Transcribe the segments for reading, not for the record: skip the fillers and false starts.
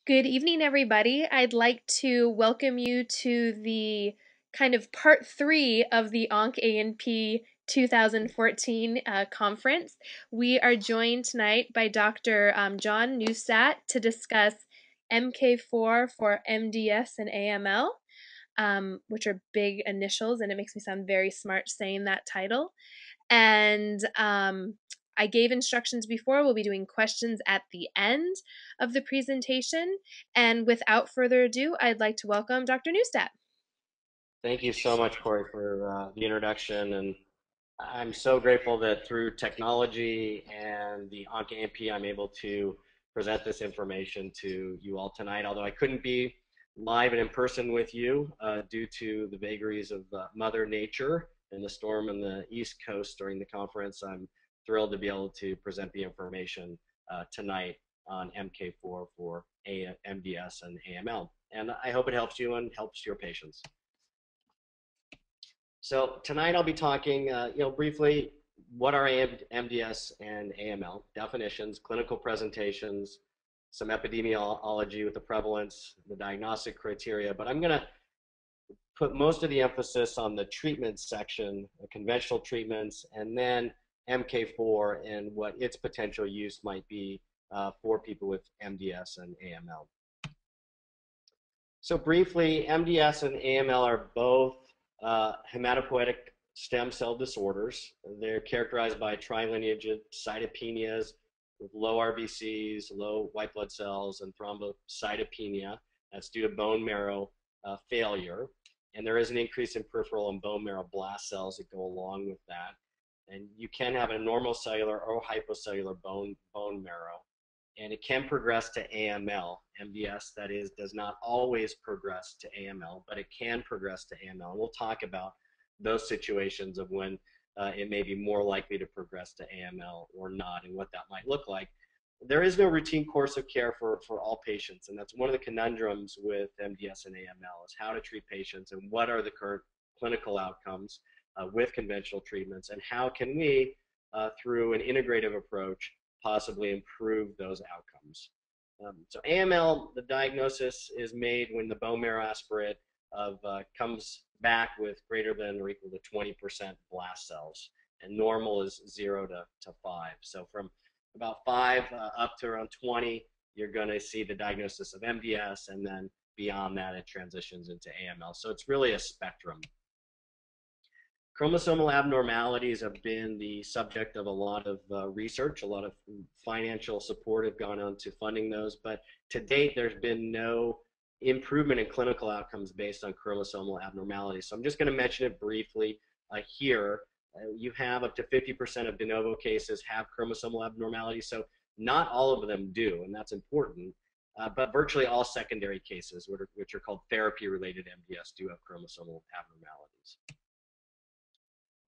Good evening, everybody. I'd like to welcome you to the kind of part three of the OncANP 2014 conference. We are joined tonight by Dr. John Neustadt to discuss MK4 for MDS and AML, which are big initials, and it makes me sound very smart saying that title. And I gave instructions before. We'll be doing questions at the end of the presentation. And without further ado, I'd like to welcome Dr. Neustadt. Thank you so much, Corey, for the introduction. And I'm so grateful that through technology and the OncANP, I'm able to present this information to you all tonight. Although I couldn't be live and in person with you due to the vagaries of Mother Nature and the storm on the East Coast during the conference, I'm thrilled to be able to present the information tonight on MK4 for MDS and AML. And I hope it helps you and helps your patients. So tonight I'll be talking, briefly, what are MDS and AML, definitions, clinical presentations, some epidemiology with the prevalence, the diagnostic criteria, but I'm going to put most of the emphasis on the treatment section, the conventional treatments, and then MK4 and what its potential use might be for people with MDS and AML. So briefly, MDS and AML are both hematopoietic stem cell disorders. They're characterized by trilineage cytopenias with low RBCs, low white blood cells, and thrombocytopenia. That's due to bone marrow failure. And there is an increase in peripheral and bone marrow blast cells that go along with that. And you can have a normal cellular or hypocellular bone marrow. And it can progress to AML. MDS, that is, does not always progress to AML, but it can progress to AML. And we'll talk about those situations of when it may be more likely to progress to AML or not and what that might look like. There is no routine course of care for all patients, and that's one of the conundrums with MDS and AML is how to treat patients and what are the current clinical outcomes with conventional treatments, and how can we, through an integrative approach, possibly improve those outcomes. So AML, the diagnosis is made when the bone marrow aspirate comes back with greater than or equal to 20% blast cells, and normal is 0 to 5. So from about 5 up to around 20, you're going to see the diagnosis of MDS, and then beyond that, it transitions into AML. So it's really a spectrum. Chromosomal abnormalities have been the subject of a lot of research. A lot of financial support have gone on to funding those, but to date, there's been no improvement in clinical outcomes based on chromosomal abnormalities. So I'm just going to mention it briefly here. You have up to 50% of de novo cases have chromosomal abnormalities, so not all of them do, and that's important. But virtually all secondary cases, which are called therapy-related MDS, do have chromosomal abnormalities.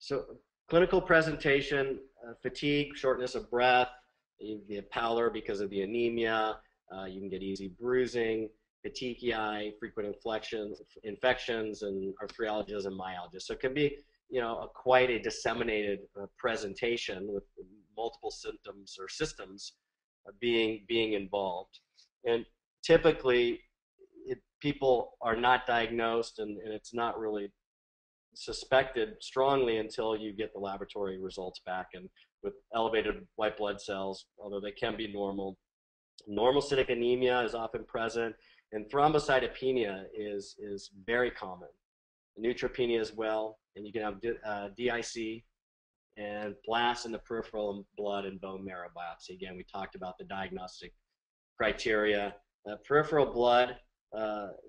So clinical presentation, fatigue, shortness of breath, you get pallor because of the anemia, you can get easy bruising, petechiae, frequent infections, and arthralgias and myalgias. So it can be, quite a disseminated presentation with multiple symptoms or systems being involved. And typically, people are not diagnosed, and it's not really suspected strongly until you get the laboratory results back, and with elevated white blood cells, although they can be normal. Normocytic anemia is often present, and thrombocytopenia is very common. Neutropenia as well, and you can have DIC and blasts in the peripheral blood and bone marrow biopsy. Again, we talked about the diagnostic criteria. Peripheral blood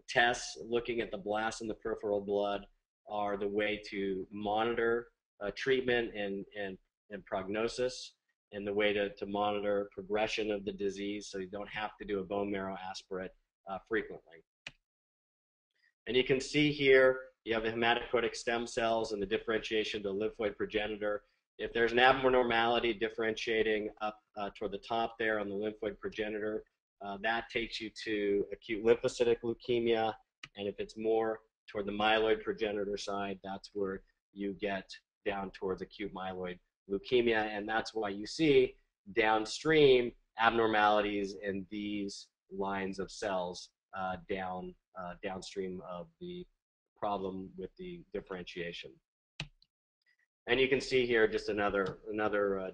tests looking at the blasts in the peripheral blood are the way to monitor treatment and prognosis, and the way to monitor progression of the disease, so you don't have to do a bone marrow aspirate frequently. And you can see here, you have the hematopoietic stem cells and the differentiation to lymphoid progenitor. If there's an abnormality differentiating up toward the top there on the lymphoid progenitor, that takes you to acute lymphocytic leukemia, and if it's more toward the myeloid progenitor side, that's where you get down towards acute myeloid leukemia, and that's why you see downstream abnormalities in these lines of cells downstream of the problem with the differentiation. And you can see here just another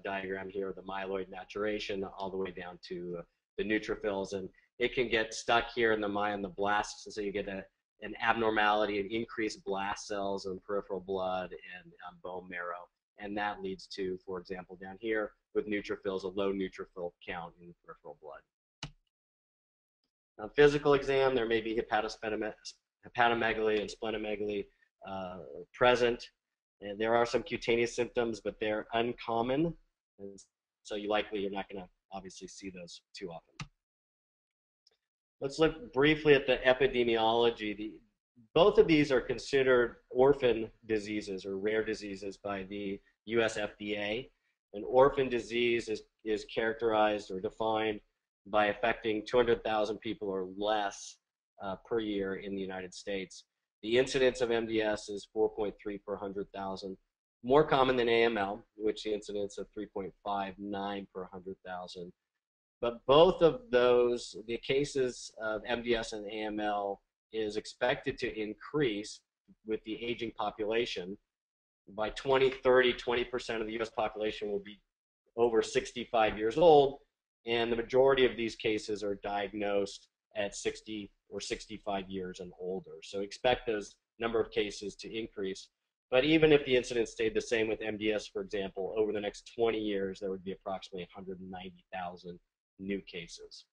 diagram here of the myeloid maturation all the way down to the neutrophils, and it can get stuck here in the blasts, and so you get an abnormality and increased blast cells in peripheral blood and bone marrow, and that leads to, for example, down here with neutrophils, a low neutrophil count in peripheral blood. On physical exam, there may be hepatomegaly and splenomegaly present. And there are some cutaneous symptoms, but they're uncommon, and so you're not going to obviously see those too often. Let's look briefly at the epidemiology. Both of these are considered orphan diseases or rare diseases by the US FDA. An orphan disease is characterized or defined by affecting 200,000 people or less per year in the United States. The incidence of MDS is 4.3 per 100,000, more common than AML, which the incidence of 3.59 per 100,000. But both of those, the cases of MDS and AML, is expected to increase with the aging population. By 2030, 20% of the US population will be over 65 years old, and the majority of these cases are diagnosed at 60 or 65 years and older. So expect those number of cases to increase. But even if the incidence stayed the same with MDS, for example, over the next 20 years, there would be approximately 190,000 new cases.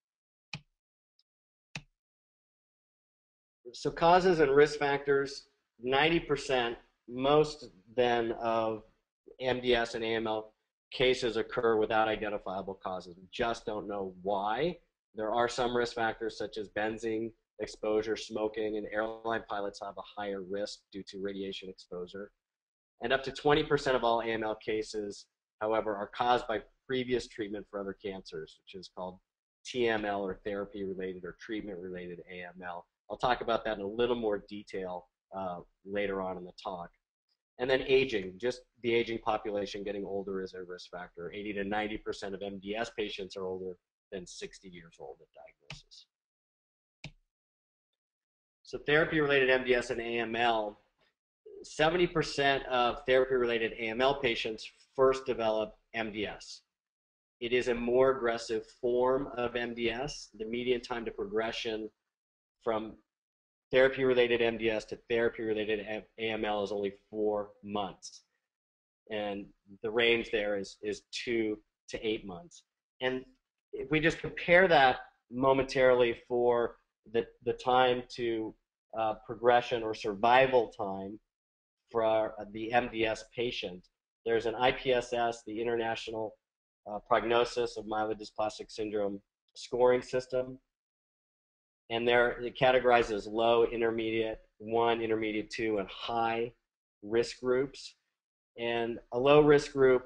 So causes and risk factors, 90% most then of MDS and AML cases occur without identifiable causes. We just don't know why. There are some risk factors such as benzene exposure, smoking, and airline pilots have a higher risk due to radiation exposure. And up to 20% of all AML cases, however, are caused by previous treatment for other cancers, which is called TML or therapy-related or treatment-related AML. I'll talk about that in a little more detail later on in the talk. And then aging, just the aging population getting older is a risk factor. 80 to 90% of MDS patients are older than 60 years old at diagnosis. So therapy-related MDS and AML, 70% of therapy-related AML patients first develop MDS. It is a more aggressive form of MDS. The median time to progression from therapy-related MDS to therapy-related AML is only 4 months. And the range there is 2 to 8 months. And if we just compare that momentarily for the time to progression or survival time for the MDS patient, there's an IPSS, the International Prognosis of Myelodysplastic Syndrome scoring system. And it categorizes low, intermediate 1, intermediate 2, and high risk groups. And a low risk group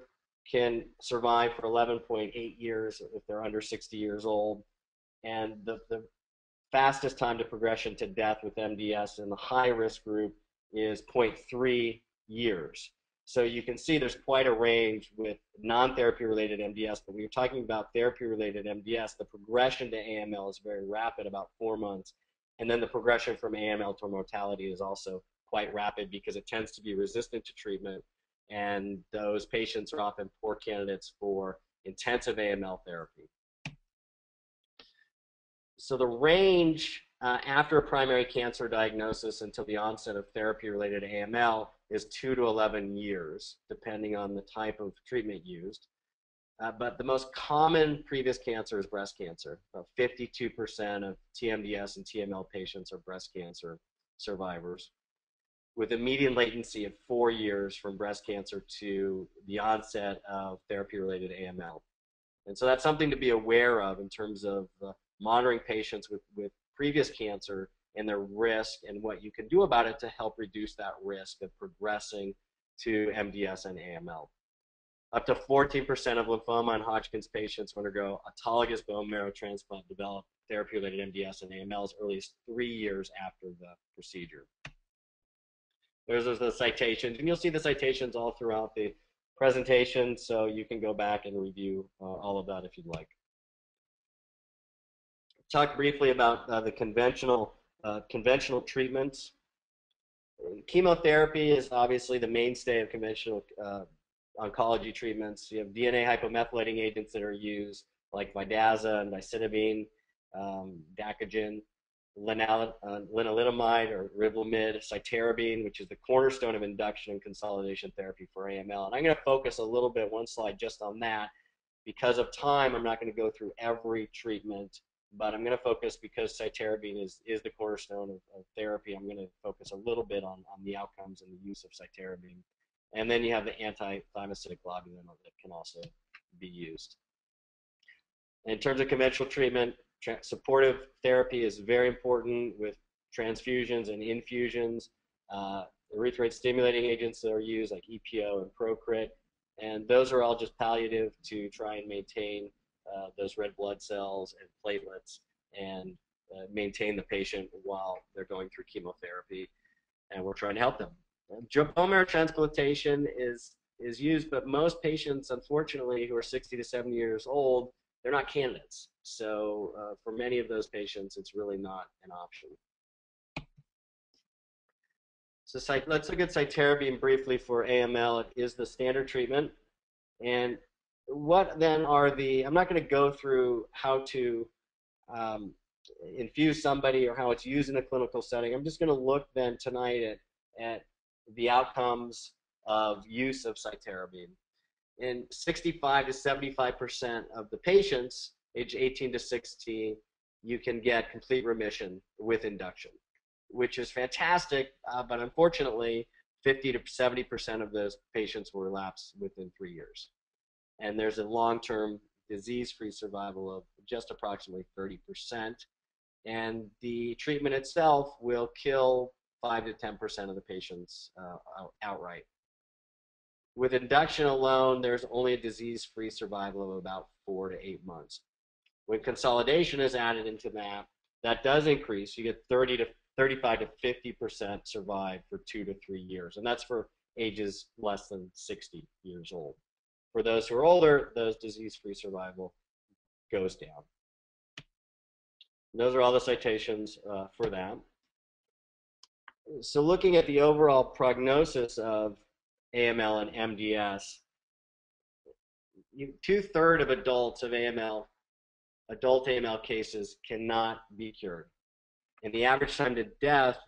can survive for 11.8 years if they're under 60 years old. And the fastest time to progression to death with MDS in the high risk group is 0.3 years. So you can see there's quite a range with non-therapy related MDS, but when you're talking about therapy related MDS, the progression to AML is very rapid, about 4 months. And then the progression from AML to mortality is also quite rapid because it tends to be resistant to treatment. And those patients are often poor candidates for intensive AML therapy. So the range after a primary cancer diagnosis until the onset of therapy-related AML is 2 to 11 years, depending on the type of treatment used. But the most common previous cancer is breast cancer. About 52% of TMDS and TML patients are breast cancer survivors, with a median latency of 4 years from breast cancer to the onset of therapy-related AML. And so that's something to be aware of in terms of monitoring patients with previous cancer and their risk and what you can do about it to help reduce that risk of progressing to MDS and AML. Up to 14% of lymphoma and Hodgkin's patients who undergo autologous bone marrow transplant develop therapy-related MDS and AML as early as 3 years after the procedure. There's the citations, and you'll see the citations all throughout the presentation, so you can go back and review all of that if you'd like. talk briefly about the conventional treatments. Chemotherapy is obviously the mainstay of conventional oncology treatments. You have DNA hypomethylating agents that are used, like vidaza and dacitabine, dacogen, lenalidomide or rivlimid, cytarabine, which is the cornerstone of induction and consolidation therapy for AML. And I'm going to focus a little bit, one slide, just on that. Because of time, I'm not going to go through every treatment, but I'm going to focus, because cytarabine is the cornerstone of therapy, I'm going to focus a little bit on the outcomes and the use of cytarabine. And then you have the anti-thymocytic globulin that can also be used. In terms of conventional treatment, supportive therapy is very important with transfusions and infusions. Erythroid stimulating agents that are used, like EPO and Procrit, and those are all just palliative to try and maintain those red blood cells and platelets and maintain the patient while they're going through chemotherapy, and we're trying to help them. Bone marrow transplantation is used, but most patients, unfortunately, who are 60 to 70 years old, they're not candidates. So for many of those patients, it's really not an option. So let's look at cytarabine briefly for AML. It is the standard treatment. And what then are I'm not going to go through how to infuse somebody or how it's used in a clinical setting. I'm just going to look then tonight at the outcomes of use of cytarabine. In 65 to 75% of the patients, age 18 to 60, you can get complete remission with induction, which is fantastic, but unfortunately, 50 to 70% of those patients will relapse within 3 years. And there's a long-term disease-free survival of just approximately 30%. And the treatment itself will kill 5 to 10% of the patients outright. With induction alone, there's only a disease-free survival of about 4 to 8 months. When consolidation is added into that, that does increase. You get 35 to 50% survive for 2 to 3 years, and that's for ages less than 60 years old. For those who are older, those disease-free survival goes down. And those are all the citations for that. So looking at the overall prognosis of AML and MDS, 2/3 of adults of AML, adult AML cases, cannot be cured. And the average time to death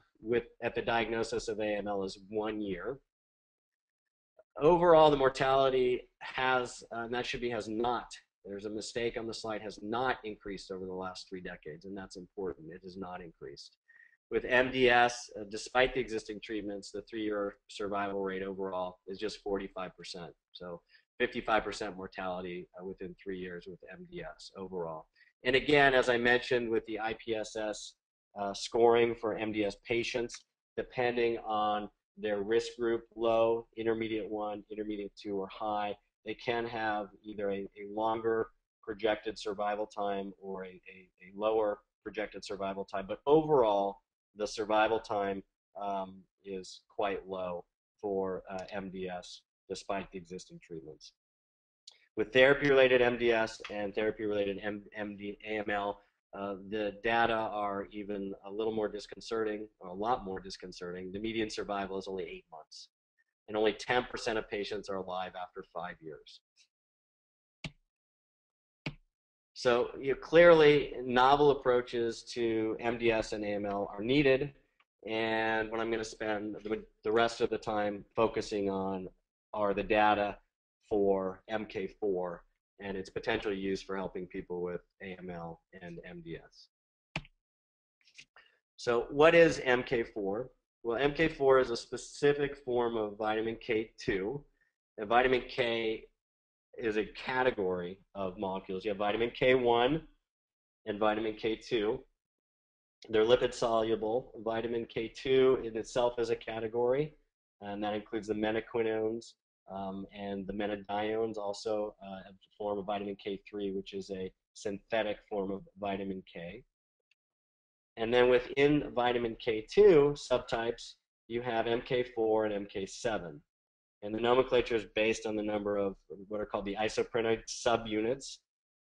at the diagnosis of AML is 1 year. Overall, the mortality has not, there's a mistake on the slide, has not increased over the last 3 decades, and that's important. It has not increased. With MDS, despite the existing treatments, the 3-year survival rate overall is just 45%. So 55% mortality within 3 years with MDS overall. And again, as I mentioned, with the IPSS scoring for MDS patients, depending on their risk group, low, intermediate 1, intermediate 2, or high, they can have either a longer projected survival time or a lower projected survival time. But overall, the survival time is quite low for MDS, despite the existing treatments. With therapy-related MDS and therapy-related AML, the data are even a little more disconcerting, or a lot more disconcerting. The median survival is only 8 months, and only 10% of patients are alive after 5 years. So clearly, novel approaches to MDS and AML are needed, and what I'm going to spend the rest of the time focusing on are the data for MK4 and its potential use for helping people with AML and MDS. So what is MK4? Well, MK4 is a specific form of vitamin K2, and vitamin K is a category of molecules. You have vitamin K1 and vitamin K2. They're lipid soluble. Vitamin K2 in itself is a category, and that includes the menaquinones and the menadiones, also a form of vitamin K3, which is a synthetic form of vitamin K. And then within vitamin K2 subtypes, you have MK4 and MK7. And the nomenclature is based on the number of what are called the isoprenoid subunits.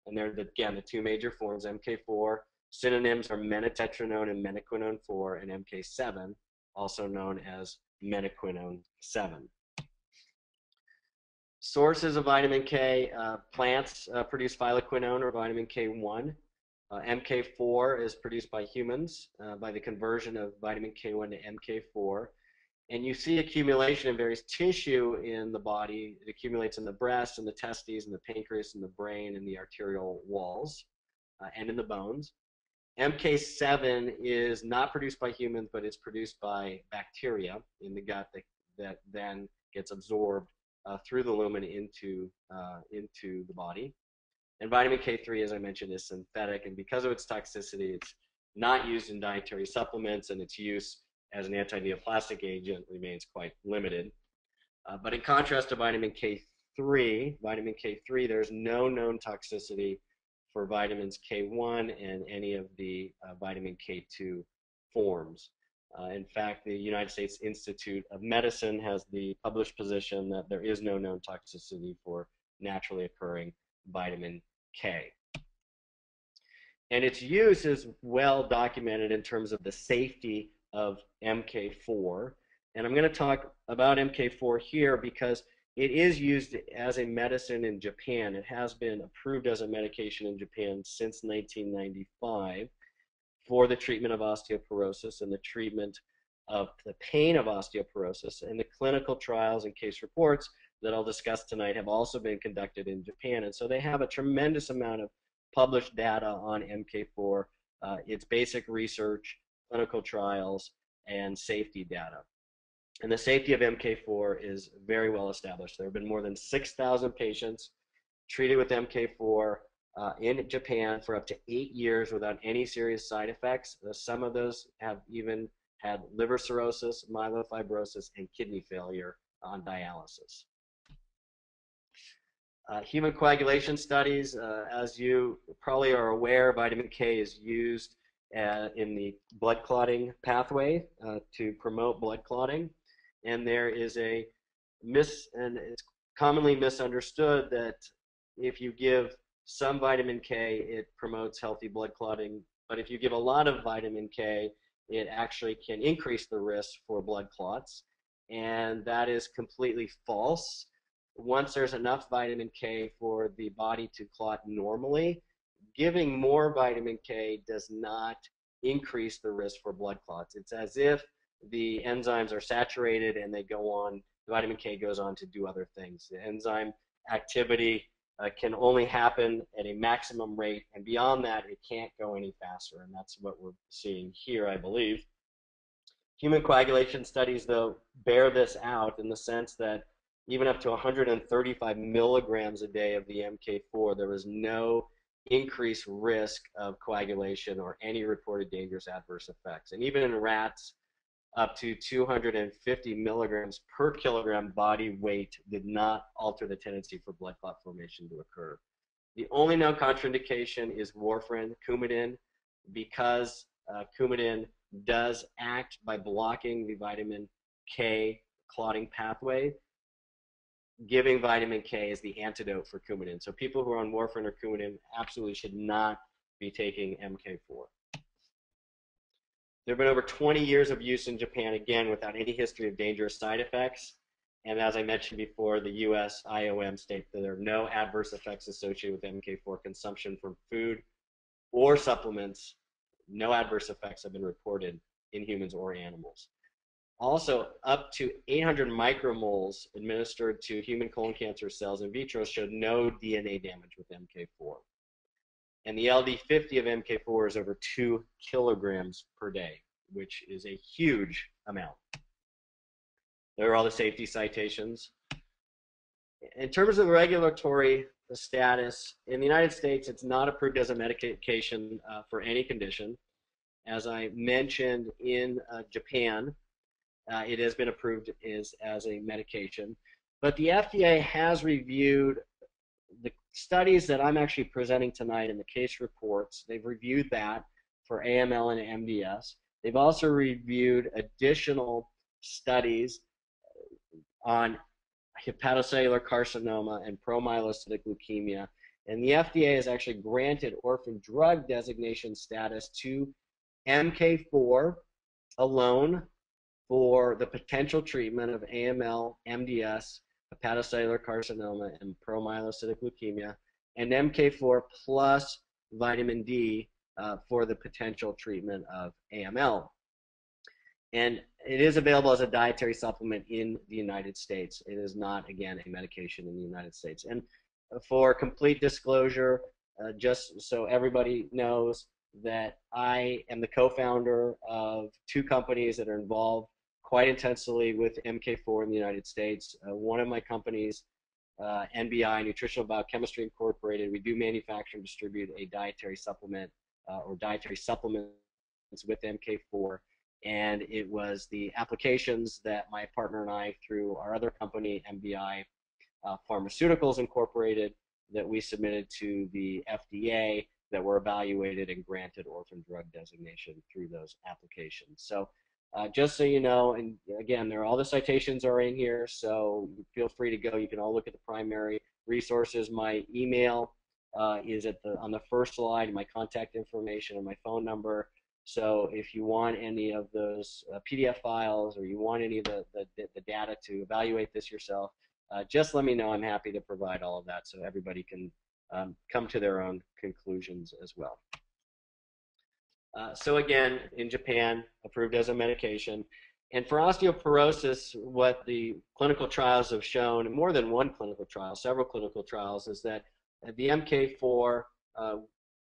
And they're, again, the 2 major forms, MK4 Synonyms are menotetranone and menaquinone 4 and MK7, also known as menaquinone 7. Sources of vitamin K, plants produce phyloquinone or vitamin K1. MK4 is produced by humans by the conversion of vitamin K1 to MK4. And you see accumulation in various tissue in the body. It accumulates in the breast and the testes and the pancreas and the brain and the arterial walls and in the bones. MK7 is not produced by humans, but it's produced by bacteria in the gut that then gets absorbed through the lumen into the body. And vitamin K3, as I mentioned, is synthetic, and because of its toxicity, it's not used in dietary supplements, and its use as an anti-neoplastic agent remains quite limited. But in contrast to vitamin K3, there's no known toxicity for vitamins K1 and any of the vitamin K2 forms. In fact, the United States Institute of Medicine has the published position that there is no known toxicity for naturally occurring vitamin K. And its use is well documented in terms of the safety of MK4. And I'm going to talk about MK4 here because it is used as a medicine in Japan. It has been approved as a medication in Japan since 1995 for the treatment of osteoporosis and the treatment of the pain of osteoporosis. And the clinical trials and case reports that I'll discuss tonight have also been conducted in Japan. And so they have a tremendous amount of published data on MK4, its basic research, clinical trials, and safety data. And the safety of MK4 is very well established. There have been more than 6,000 patients treated with MK4 in Japan for up to 8 years without any serious side effects. Some of those have even had liver cirrhosis, myelofibrosis, and kidney failure on dialysis. Human coagulation studies, as you probably are aware, vitamin K is used in the blood clotting pathway to promote blood clotting. And there is and it's commonly misunderstood that if you give some vitamin K, it promotes healthy blood clotting. But if you give a lot of vitamin K, it actually can increase the risk for blood clots. And that is completely false. Once there's enough vitamin K for the body to clot normally, giving more vitamin K does not increase the risk for blood clots. It's as if the enzymes are saturated and they go on, the vitamin K goes on to do other things. The enzyme activity can only happen at a maximum rate, and beyond that, it can't go any faster, and that's what we're seeing here, I believe. Human coagulation studies, though, bear this out in the sense that even up to 135 milligrams a day of the MK4, there was no increased risk of coagulation or any reported dangerous adverse effects. And even in rats, up to 250 milligrams per kilogram body weight did not alter the tendency for blood clot formation to occur. The only known contraindication is warfarin, Coumadin, because Coumadin does act by blocking the vitamin K clotting pathway. Giving vitamin K is the antidote for Coumadin. So people who are on warfarin or Coumadin absolutely should not be taking MK4. There have been over 20 years of use in Japan, again, without any history of dangerous side effects. And as I mentioned before, the US IOM states that there are no adverse effects associated with MK4 consumption from food or supplements. No adverse effects have been reported in humans or animals. Also, up to 800 micromoles administered to human colon cancer cells in vitro showed no DNA damage with MK4. And the LD50 of MK4 is over 2 kilograms per day, which is a huge amount. There are all the safety citations. In terms of the regulatory status, in the United States, it's not approved as a medication for any condition. As I mentioned, in Japan, it has been approved as a medication. But the FDA has reviewed the studies that I'm actually presenting tonight in the case reports. They've reviewed that for AML and MDS. They've also reviewed additional studies on hepatocellular carcinoma and promyelocytic leukemia. And the FDA has actually granted orphan drug designation status to MK4 alone for the potential treatment of AML, MDS, hepatocellular carcinoma, and promyelocytic leukemia, and MK4 plus vitamin D for the potential treatment of AML. And it is available as a dietary supplement in the United States. It is not, again, a medication in the United States. And for complete disclosure, just so everybody knows that I am the co-founder of two companies that are involved quite intensely with MK4 in the United States. One of my companies, NBI, Nutritional Biochemistry Incorporated, we do manufacture and distribute a dietary supplement or dietary supplements with MK4. And it was the applications that my partner and I, through our other company, MBI Pharmaceuticals Incorporated, that we submitted to the FDA, that were evaluated and granted orphan drug designation through those applications. So just so you know, and again, all the citations are in here, so feel free to go. You can all look at the primary resources. My email is on the first slide, my contact information and my phone number. So if you want any of those PDF files, or you want any of the data to evaluate this yourself, just let me know. I'm happy to provide all of that so everybody can come to their own conclusions as well. So again, in Japan, approved as a medication. And for osteoporosis, what the clinical trials have shown, more than one clinical trial, several clinical trials, is that the MK4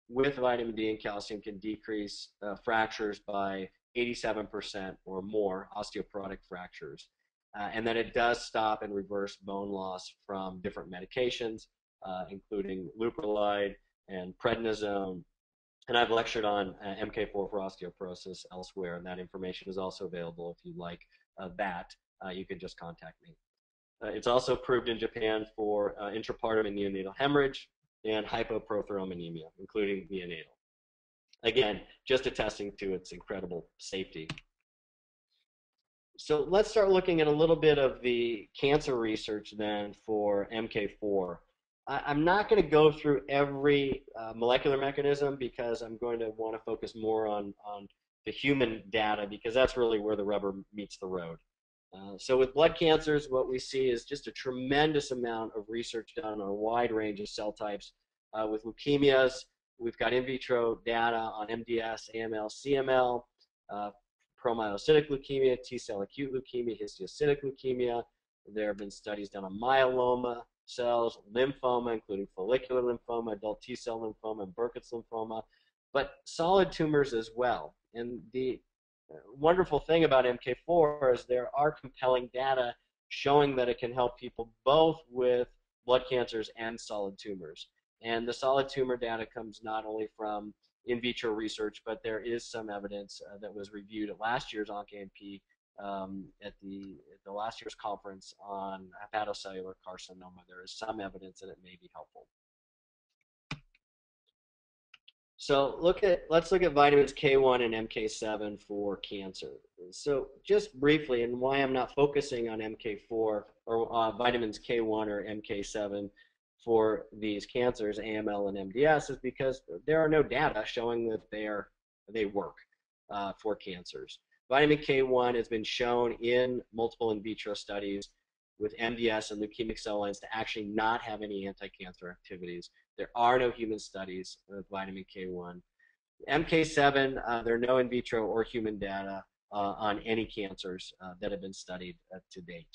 with vitamin D and calcium can decrease fractures by 87% or more, osteoporotic fractures. And that it does stop and reverse bone loss from different medications, including Leuprolide and prednisone. And I've lectured on MK4 for osteoporosis elsewhere, and that information is also available if you'd like that. You can just contact me. It's also approved in Japan for intrapartum and neonatal hemorrhage and hypoprothrombonemia, including neonatal. Again, just attesting to its incredible safety. So let's start looking at a little bit of the cancer research then for MK4. I'm not going to go through every molecular mechanism, because I'm going to want to focus more on the human data, because that's really where the rubber meets the road. So with blood cancers, what we see is just a tremendous amount of research done on a wide range of cell types. With leukemias, we've got in vitro data on MDS, AML, CML, promyelocytic leukemia, T-cell acute leukemia, histiocytic leukemia. There have been studies done on myeloma cells, lymphoma, including follicular lymphoma, adult T-cell lymphoma, and Burkitt's lymphoma, but solid tumors as well. And the wonderful thing about MK4 is there are compelling data showing that it can help people both with blood cancers and solid tumors. And the solid tumor data comes not only from in vitro research, but there is some evidence that was reviewed at last year's OncANP, at the last year's conference on hepatocellular carcinoma. There is some evidence that it may be helpful. So let's look at vitamins K1 and MK7 for cancer. So just briefly, and why I'm not focusing on MK4 or vitamins K1 or MK7 for these cancers, AML and MDS, is because there are no data showing that they work for cancers. Vitamin K1 has been shown in multiple in vitro studies with MDS and leukemic cell lines to actually not have any anti-cancer activities. There are no human studies with vitamin K1. MK7, there are no in vitro or human data on any cancers that have been studied to date.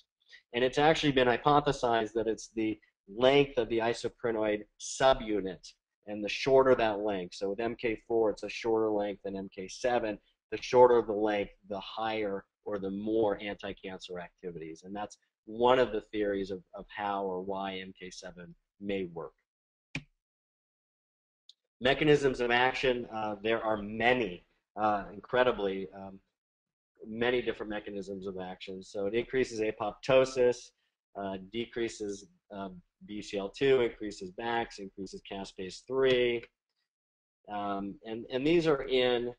And it's actually been hypothesized that it's the length of the isoprenoid subunit, and the shorter that length. So with MK4, it's a shorter length than MK7. The shorter the length, the higher or the more anti-cancer activities. And that's one of the theories of how or why MK7 may work. Mechanisms of action, there are many, incredibly many different mechanisms of action. So it increases apoptosis, decreases BCL2, increases BAX, increases caspase-3. And these are in,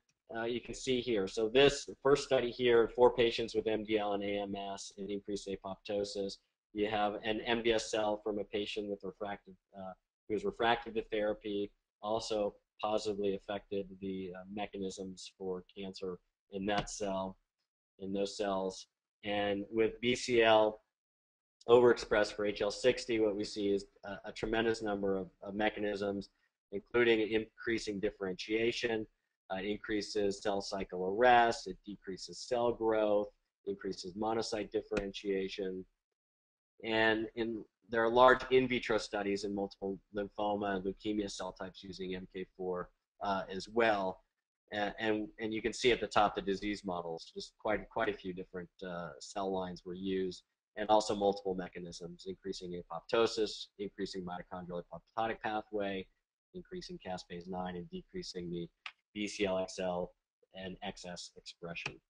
you can see here. So this first study here, 4 patients with MDL and AMS and increased apoptosis. You have an MDS cell from a patient with refractive, who was refractory to therapy, also positively affected the mechanisms for cancer in that cell, in those cells. And with BCL overexpressed for HL60, what we see is a tremendous number of mechanisms, including increasing differentiation, increases cell cycle arrest, it decreases cell growth, increases monocyte differentiation. And there are large in vitro studies in multiple lymphoma and leukemia cell types using MK4 as well. And you can see at the top the disease models, just quite a few different cell lines were used, and also multiple mechanisms, increasing apoptosis, increasing mitochondrial apoptotic pathway, increasing caspase-9, and decreasing the BCL-XL and XS expression.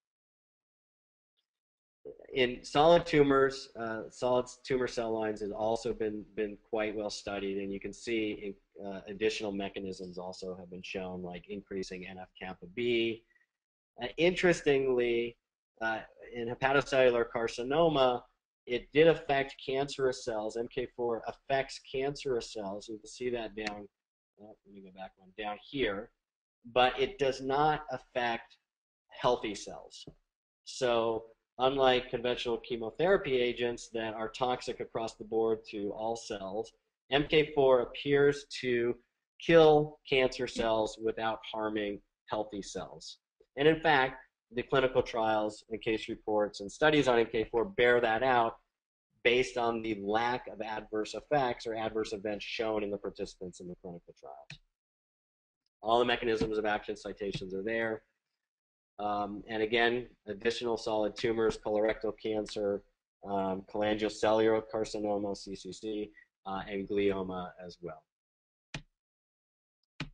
In solid tumors, solid tumor cell lines has also been quite well studied, and you can see additional mechanisms also have been shown, like increasing NF-kappa B. Interestingly, in hepatocellular carcinoma, it did affect cancerous cells. MK4 affects cancerous cells. You can see that down, let me go back one, down here, but it does not affect healthy cells. So unlike conventional chemotherapy agents that are toxic across the board to all cells, MK4 appears to kill cancer cells without harming healthy cells. And in fact, the clinical trials and case reports and studies on MK4 bear that out based on the lack of adverse effects or adverse events shown in the participants in the clinical trials. All the mechanisms of action citations are there. And again, additional solid tumors, colorectal cancer, cholangiocellular carcinoma, CCC, and glioma as well. A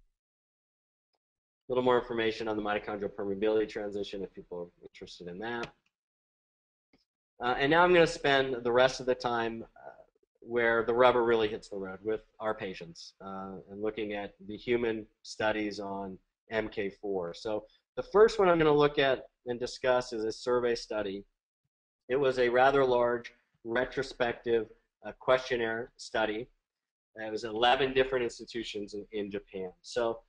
little more information on the mitochondrial permeability transition if people are interested in that. And now I'm going to spend the rest of the time where the rubber really hits the road with our patients and looking at the human studies on MK4. So the first one I'm going to look at and discuss is a survey study. It was a rather large retrospective questionnaire study. It was 11 different institutions in Japan. So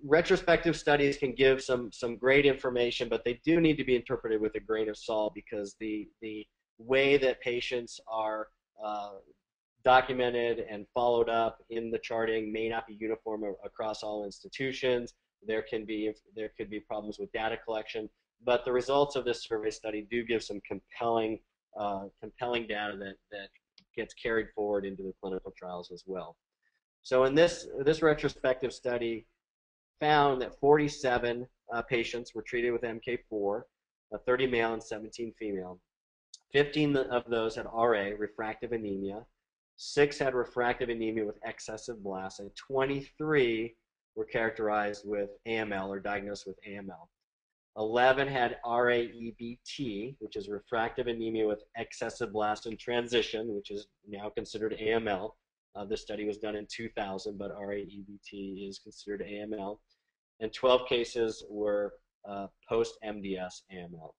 retrospective studies can give some great information, but they do need to be interpreted with a grain of salt because the way that patients are documented and followed up in the charting may not be uniform across all institutions. There could be problems with data collection, but the results of this survey study do give some compelling data that gets carried forward into the clinical trials as well. So in this retrospective study found that 47 patients were treated with MK4, 30 male and 17 female. 15 of those had RA, refractive anemia. 6 had refractive anemia with excessive blasts, and 23 were characterized with AML or diagnosed with AML. 11 had RAEBT, which is refractive anemia with excessive blast in transition, which is now considered AML. This study was done in 2000, but RAEBT is considered AML. And 12 cases were post-MDS AML.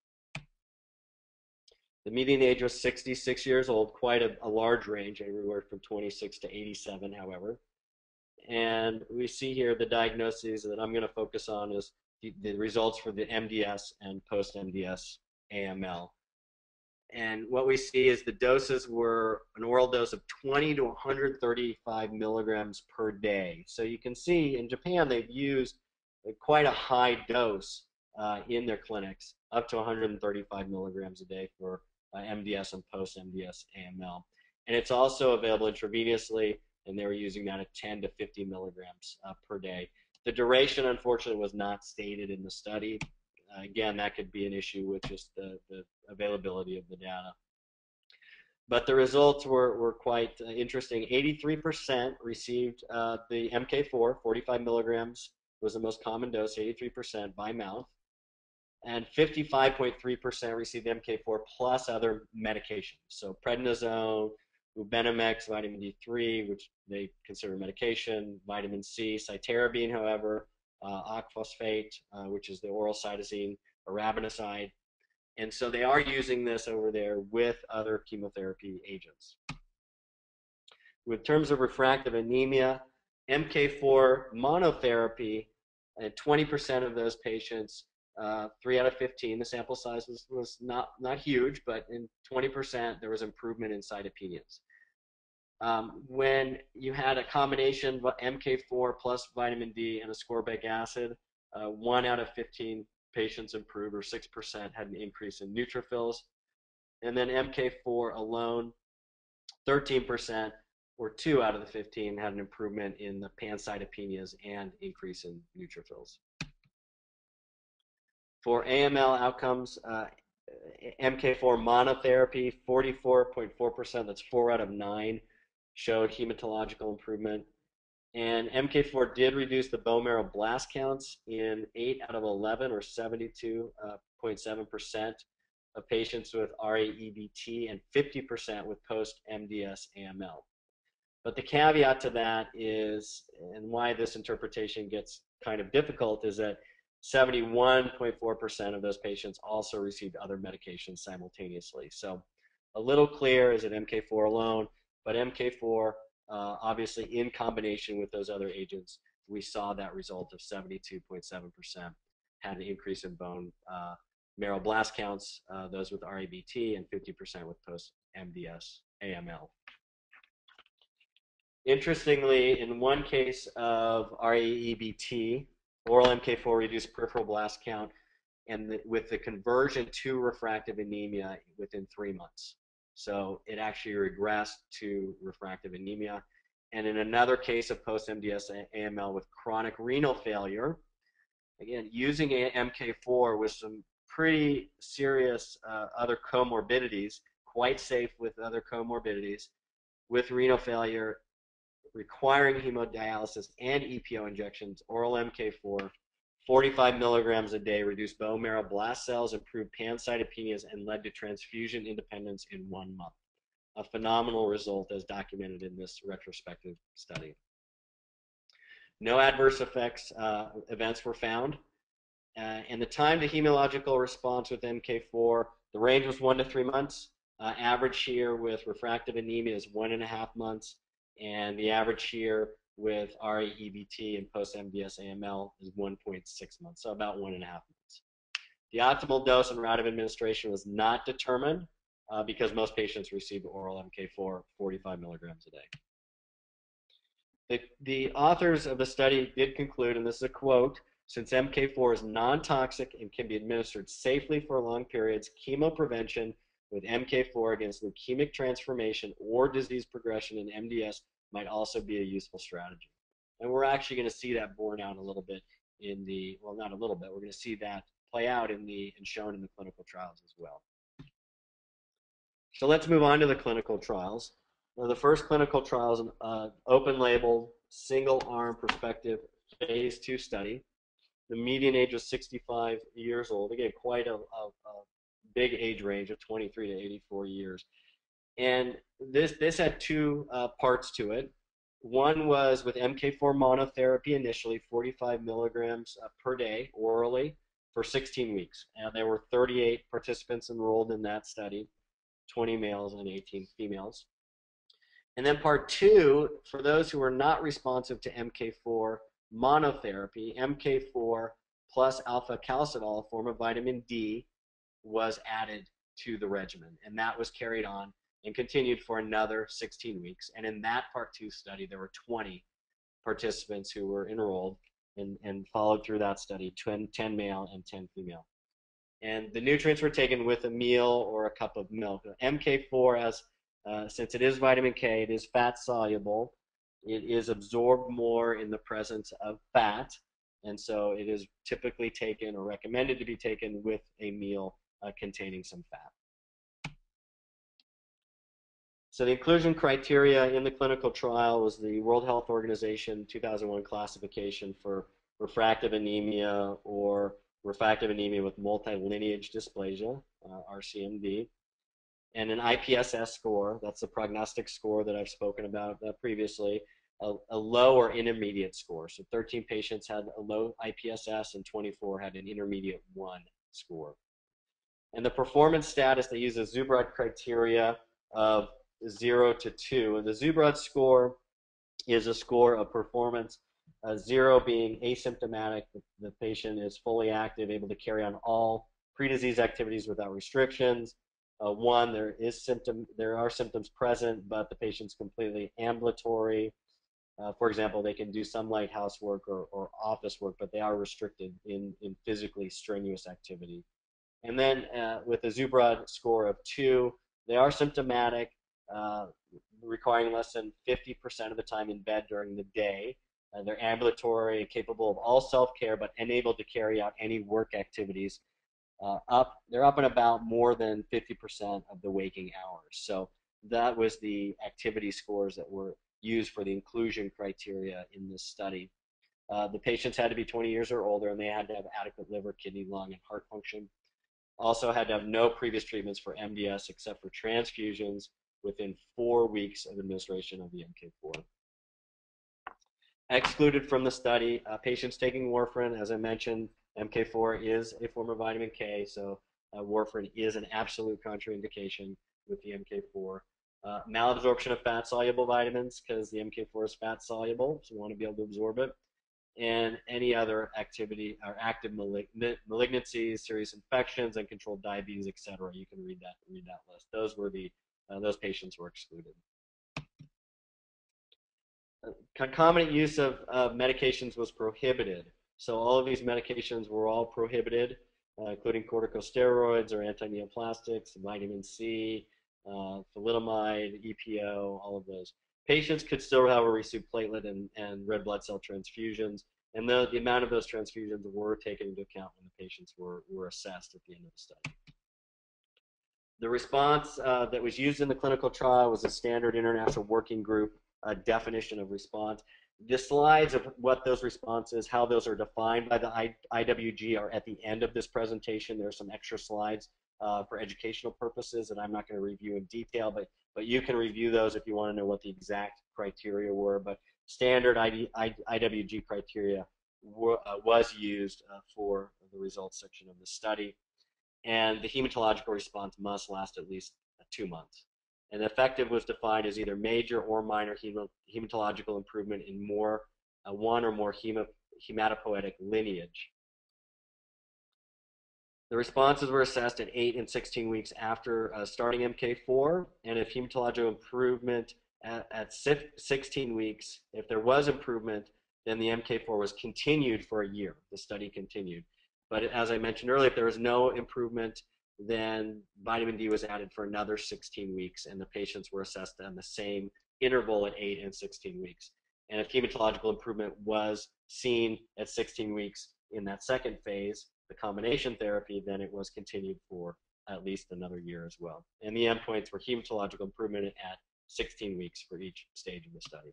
The median age was 66 years old, quite a large range, everywhere from 26 to 87, however. And we see here the diagnoses that I'm going to focus on is the results for the MDS and post-MDS AML. And what we see is the doses were an oral dose of 20 to 135 milligrams per day. So you can see in Japan they've used quite a high dose in their clinics, up to 135 milligrams a day for MDS and post-MDS AML. And it's also available intravenously, and they were using that at 10 to 50 milligrams per day. The duration, unfortunately, was not stated in the study. Again, that could be an issue with just the availability of the data. But the results were quite interesting. 83% received the MK4, 45 milligrams was the most common dose, 83% by mouth. And 55.3% received MK4 plus other medications. So prednisone, Ubenimex, vitamin D3, which they consider medication, vitamin C, cytarabine, however, ocphosphate, which is the oral cytosine, arabinoside. And so they are using this over there with other chemotherapy agents. With terms of refractive anemia, MK4 monotherapy, 20% of those patients, 3 out of 15, the sample size was not huge, but in 20% there was improvement in cytopenias. When you had a combination of MK4 plus vitamin D and ascorbic acid, 1 out of 15 patients improved, or 6% had an increase in neutrophils. And then MK4 alone, 13%, or 2 out of the 15 had an improvement in the pancytopenias and increase in neutrophils. For AML outcomes, MK4 monotherapy, 44.4%, that's 4 out of 9, showed hematological improvement. And MK4 did reduce the bone marrow blast counts in 8 out of 11, or 72.7% of patients with RAEBT and 50% with post-MDS AML. But the caveat to that is, and why this interpretation gets kind of difficult, is that 71.4% of those patients also received other medications simultaneously. So a little clear, is it MK4 alone? But MK4, obviously in combination with those other agents, we saw that result of 72.7% had an increase in bone marrow blast counts, those with RABT, and 50% with post-MDS AML. Interestingly, in one case of RAEBT, oral MK4 reduced peripheral blast count, and with the conversion to refractive anemia within 3 months. So it actually regressed to refractive anemia. And in another case of post-MDS AML with chronic renal failure, again, using MK4 with some pretty serious other comorbidities, quite safe with other comorbidities, with renal failure, requiring hemodialysis and EPO injections, oral MK4, 45 milligrams a day, reduced bone marrow blast cells, improved pancytopenias, and led to transfusion independence in 1 month. A phenomenal result as documented in this retrospective study. No adverse events were found. And the time to hematological response with MK4, the range was 1 to 3 months. Average here with refractive anemia is 1.5 months. And the average here with RAEBT and post-MDS AML is 1.6 months, so about 1.5 months. The optimal dose and route of administration was not determined because most patients received oral MK4 45 milligrams a day. The authors of the study did conclude, and this is a quote, since MK4 is non-toxic and can be administered safely for long periods, chemoprevention with MK4 against leukemic transformation or disease progression in MDS might also be a useful strategy. And we're actually going to see that borne out a little bit in the, well, not a little bit, we're going to see that play out in the, and shown in the clinical trials as well. So let's move on to the clinical trials. Now, the first clinical trial is an open-label, single-arm prospective phase 2 study. The median age was 65 years old. Again, quite a big age range of 23 to 84 years. And this had 2 parts to it. One was with MK4 monotherapy initially, 45 milligrams per day orally for 16 weeks. And there were 38 participants enrolled in that study, 20 males and 18 females. And then part 2, for those who were not responsive to MK4 monotherapy, MK4 plus alpha calcidol, a form of vitamin D, was added to the regimen. And that was carried on and continued for another 16 weeks. And in that part 2 study, there were 20 participants who were enrolled and followed through that study, 10 male and 10 female. And the nutrients were taken with a meal or a cup of milk. MK4, since it is vitamin K, it is fat soluble. It is absorbed more in the presence of fat. And so it is typically taken or recommended to be taken with a meal containing some fat. So the inclusion criteria in the clinical trial was the World Health Organization 2001 classification for refractive anemia or refractive anemia with multilineage dysplasia, RCMD, and an IPSS score. That's the prognostic score that I've spoken about previously, a low or intermediate score. So 13 patients had a low IPSS and 24 had an intermediate 1 score. And the performance status, they use a Zubrod criteria of 0 to 2. And the Zubrod score is a score of performance, 0 being asymptomatic. The patient is fully active, able to carry on all pre-disease activities without restrictions. 1, there are symptoms present, but the patient's completely ambulatory. For example, they can do some light housework or office work, but they are restricted in physically strenuous activity. And then with a Zubrod score of 2, they are symptomatic, requiring less than 50% of the time in bed during the day. They're ambulatory, capable of all self-care, but unable to carry out any work activities. They're up and about more than 50% of the waking hours. So that was the activity scores that were used for the inclusion criteria in this study. The patients had to be 20 years or older, and they had to have adequate liver, kidney, lung, and heart function. Also had to have no previous treatments for MDS except for transfusions within 4 weeks of administration of the MK4. Excluded from the study, patients taking warfarin. As I mentioned, MK4 is a form of vitamin K, so warfarin is an absolute contraindication with the MK4. Malabsorption of fat-soluble vitamins, because the MK4 is fat-soluble, so we want to be able to absorb it. And any other activity or active malignancies, serious infections, uncontrolled diabetes, etc. You can read that list. Those patients were excluded. Concomitant use of medications was prohibited. So all of these medications were all prohibited, including corticosteroids or antineoplastics, vitamin C, thalidomide, EPO, all of those. Patients could still, however, receive platelet and red blood cell transfusions, and the amount of those transfusions were taken into account when the patients were assessed at the end of the study. The response that was used in the clinical trial was a standard international working group definition of response. The slides of what those responses, how those are defined by the IWG are at the end of this presentation. There are some extra slides for educational purposes that I'm not going to review in detail, but you can review those if you want to know what the exact criteria were. But standard IWG criteria was used for the results section of the study. And the hematological response must last at least 2 months. And effective was defined as either major or minor hematological improvement in one or more hematopoietic lineage. The responses were assessed at 8 and 16 weeks after starting MK4, and if hematological improvement at 16 weeks, if there was improvement, then the MK4 was continued for a year. The study continued. But as I mentioned earlier, if there was no improvement, then vitamin D was added for another 16 weeks, and the patients were assessed on the same interval at 8 and 16 weeks. And if hematological improvement was seen at 16 weeks in that second phase, the combination therapy, then it was continued for at least another year as well. And the endpoints were hematological improvement at 16 weeks for each stage of the study.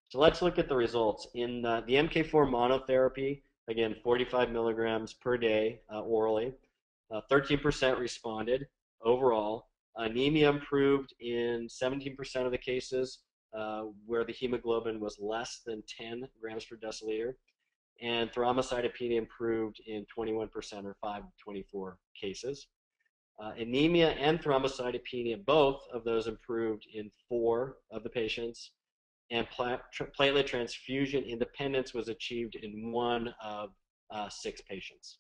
So let's look at the results. In the MK4 monotherapy, again, 45 milligrams per day orally, 13% responded overall. Anemia improved in 17% of the cases where the hemoglobin was less than 10 grams per deciliter. And thrombocytopenia improved in 21% or 5 to 24 cases. Anemia and thrombocytopenia, both of those improved in 4 of the patients. And platelet transfusion independence was achieved in 1 of 6 patients.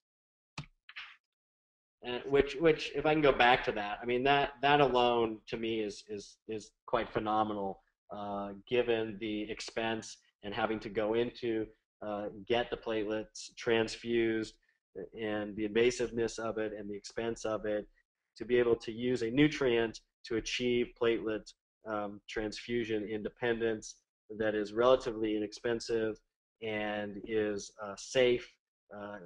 Which, if I can go back to that, I mean, that alone to me is quite phenomenal, given the expense and having to go into get the platelets transfused and the invasiveness of it and the expense of it, to be able to use a nutrient to achieve platelet transfusion independence that is relatively inexpensive and is safe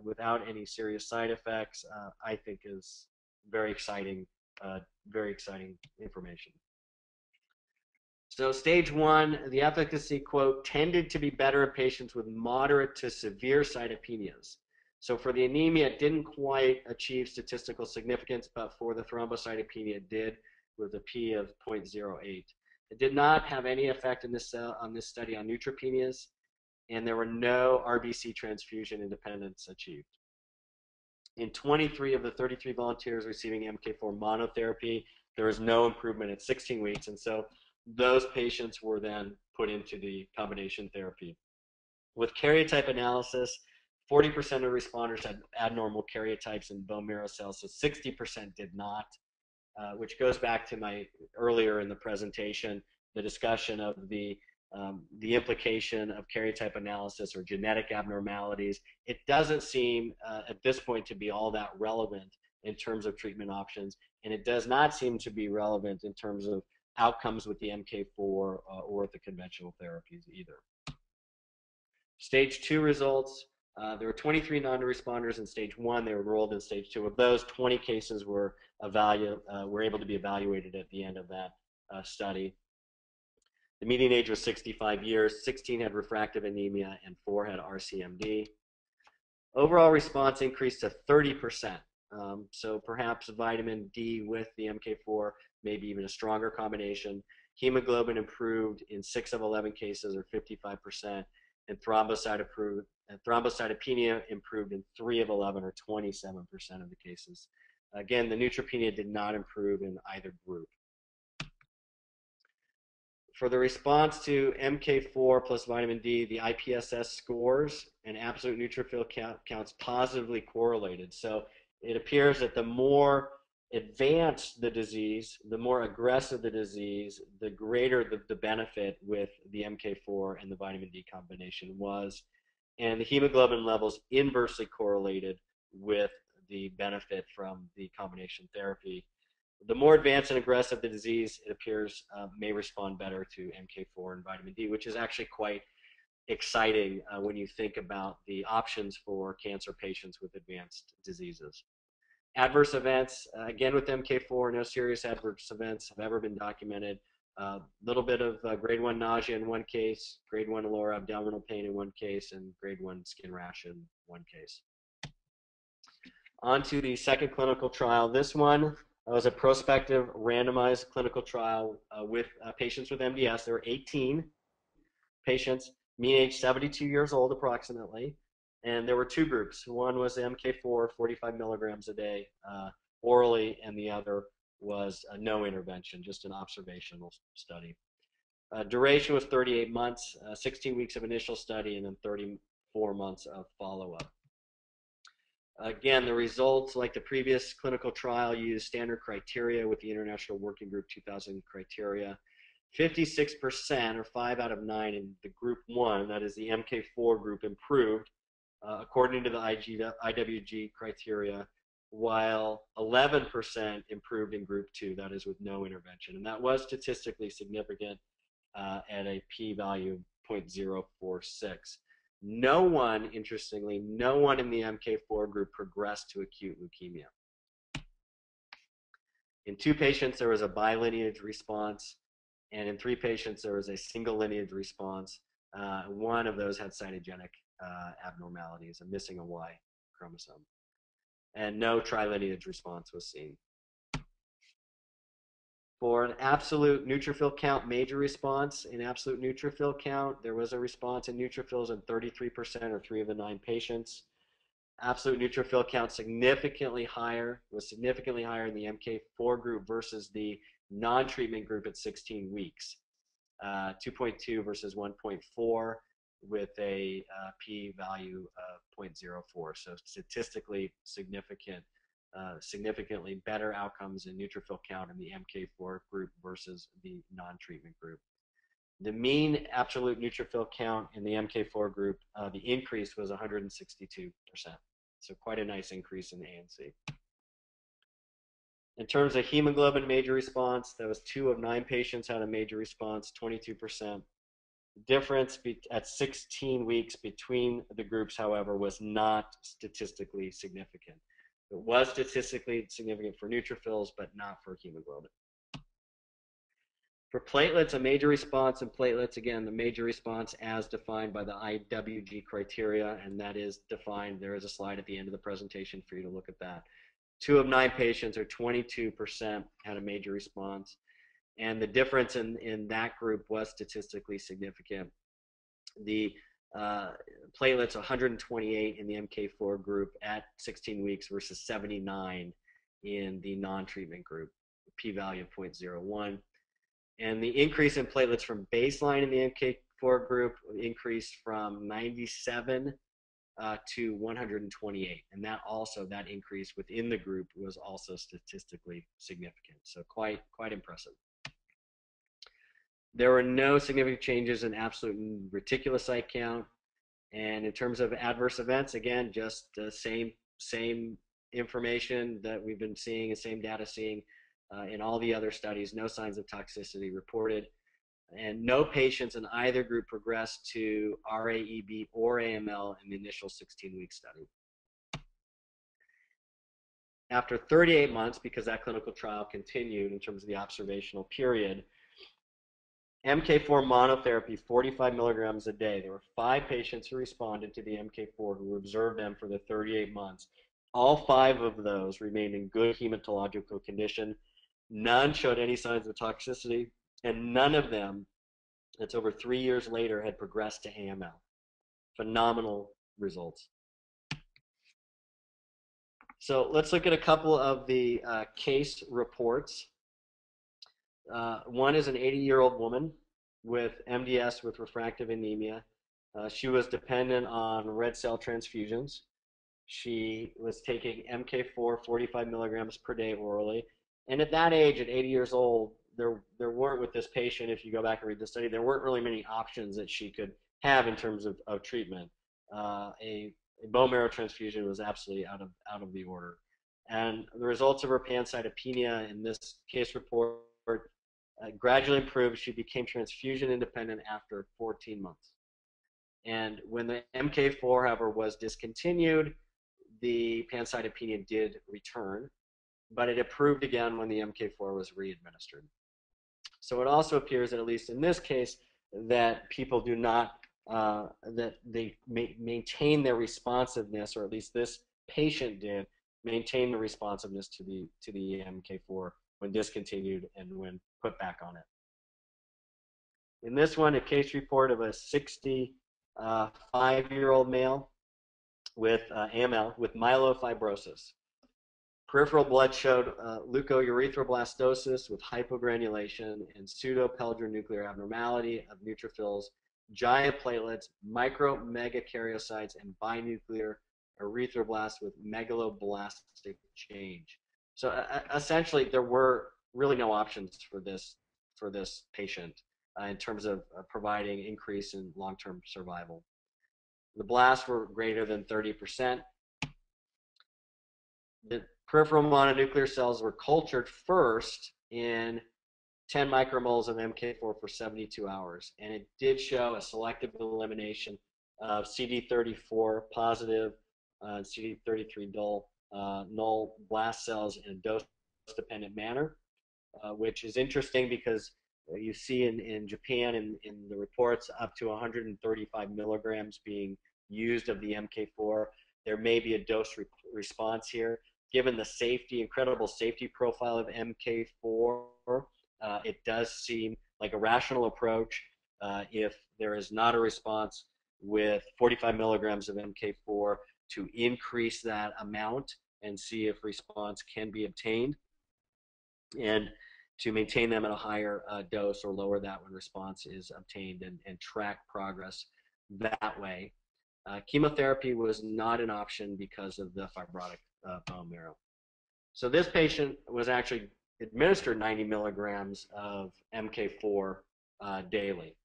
without any serious side effects, I think is very exciting information. So stage 1, the efficacy, quote, tended to be better in patients with moderate to severe cytopenias. So for the anemia, it didn't quite achieve statistical significance, but for the thrombocytopenia, it did, with a P of 0.08. It did not have any effect in on this study on neutropenias, and there were no RBC transfusion independence achieved. In 23 of the 33 volunteers receiving MK4 monotherapy, there was no improvement at 16 weeks. And so those patients were then put into the combination therapy. With karyotype analysis, 40% of responders had abnormal karyotypes in bone marrow cells, so 60% did not, which goes back to my earlier in the presentation, the discussion of the implication of karyotype analysis or genetic abnormalities. It doesn't seem at this point to be all that relevant in terms of treatment options, and it does not seem to be relevant in terms of outcomes with the MK4 or with the conventional therapies either. Stage 2 results, there were 23 non-responders in stage 1. They were enrolled in stage 2. Of those, 20 cases were able to be evaluated at the end of that study. The median age was 65 years, 16 had refractive anemia, and 4 had RCMD. Overall response increased to 30%. So perhaps vitamin D with the MK4, maybe even a stronger combination. Hemoglobin improved in 6 of 11 cases, or 55%, and thrombocytopenia improved in 3 of 11, or 27% of the cases. Again, the neutropenia did not improve in either group. For the response to MK4 plus vitamin D, the IPSS scores and absolute neutrophil counts positively correlated. So it appears that the more advanced the disease, the more aggressive the disease, the greater the benefit with the MK4 and the vitamin D combination was. And the hemoglobin levels inversely correlated with the benefit from the combination therapy. The more advanced and aggressive the disease, it appears, may respond better to MK4 and vitamin D, which is actually quite exciting when you think about the options for cancer patients with advanced diseases. Adverse events, again with MK4, no serious adverse events have ever been documented. A little bit of grade 1 nausea in one case, grade 1 lower abdominal pain in one case, and grade 1 skin rash in one case. On to the second clinical trial. This one was a prospective randomized clinical trial with patients with MDS. There were 18 patients, mean age 72 years old approximately, and there were 2 groups. One was MK4, 45 milligrams a day orally, and the other was no intervention, just an observational study. Duration was 38 months, 16 weeks of initial study, and then 34 months of follow-up. Again, the results, like the previous clinical trial, used standard criteria with the International Working Group 2000 criteria. 56%, or 5 out of 9, in the group 1, that is the MK4 group, improved according to the IWG criteria, while 11% improved in group 2, that is with no intervention. And that was statistically significant at a p-value 0.046. No one, interestingly, no one in the MK4 group progressed to acute leukemia. In 2 patients, there was a bilineage response, and in 3 patients, there was a single lineage response. One of those had cytogenic abnormalities, missing a Y chromosome. And no trilineage response was seen. For an absolute neutrophil count major response, in absolute neutrophil count, there was a response in neutrophils in 33%, or 3 of the 9 patients. Absolute neutrophil count significantly higher, was significantly higher in the MK4 group versus the non-treatment group at 16 weeks. 2.2 versus 1.4 with a p-value of 0.04. So statistically significant, significantly better outcomes in neutrophil count in the MK4 group versus the non-treatment group. The mean absolute neutrophil count in the MK4 group, the increase was 162%. So quite a nice increase in ANC. In terms of hemoglobin major response, that was 2 of 9 patients had a major response, 22%. Difference at 16 weeks between the groups, however, was not statistically significant. It was statistically significant for neutrophils, but not for hemoglobin. For platelets, a major response in platelets, again, the major response as defined by the IWG criteria, and that is defined, there is a slide at the end of the presentation for you to look at that. 2 of 9 patients, or 22%, had a major response. And the difference in that group was statistically significant. The platelets, 128 in the MK4 group at 16 weeks versus 79 in the non-treatment group. p-value of 0.01. And the increase in platelets from baseline in the MK4 group increased from 97 to 128. And that increase within the group was also statistically significant. So quite impressive. There were no significant changes in absolute reticulocyte count. And in terms of adverse events, again, just the same information that we've been seeing, the same data seeing in all the other studies. No signs of toxicity reported. And no patients in either group progressed to RAEB or AML in the initial 16-week study. After 38 months, because that clinical trial continued in terms of the observational period, MK4 monotherapy, 45 milligrams a day. There were 5 patients who responded to the MK4 who observed them for the 38 months. All 5 of those remained in good hematological condition. None showed any signs of toxicity, and none of them, that's over 3 years later, had progressed to AML. Phenomenal results. So let's look at a couple of the case reports. One is an 80-year-old woman with MDS with refractive anemia. She was dependent on red cell transfusions. She was taking MK4 45 milligrams per day orally. And at that age, at 80 years old, there weren't, with this patient, if you go back and read the study, there weren't really many options that she could have in terms of treatment. A bone marrow transfusion was absolutely out of the order. And the results of her pancytopenia in this case report gradually improved. She became transfusion independent after 14 months. And when the MK4, however, was discontinued, the pancytopenia did return, but it improved again when the MK4 was readministered. So it also appears that, at least in this case, that people do not, that they maintain their responsiveness, or at least this patient did maintain the responsiveness to the MK4 when discontinued and when put back on it. In this one, a case report of a 65-year-old male with AML with myelofibrosis. Peripheral blood showed leukoerythroblastosis with hypogranulation and pseudopeldronuclear abnormality of neutrophils, giant platelets, micro-megakaryocytes, and binuclear erythroblasts with megaloblastic change. So essentially, there were really no options for this patient in terms of providing increase in long-term survival. The blasts were greater than 30%. The peripheral mononuclear cells were cultured first in 10 micromoles of MK4 for 72 hours, and it did show a selective elimination of CD34 positive, CD33 null blast cells in a dose-dependent manner, which is interesting because you see in Japan in the reports up to 135 milligrams being used of the MK4. There may be a dose response here. Given the safety, incredible safety profile of MK4, it does seem like a rational approach if there is not a response with 45 milligrams of MK4 to increase that amount and see if response can be obtained, and to maintain them at a higher dose or lower that when response is obtained, and track progress that way. Chemotherapy was not an option because of the fibrotic bone marrow. So this patient was actually administered 90 milligrams of MK4 daily.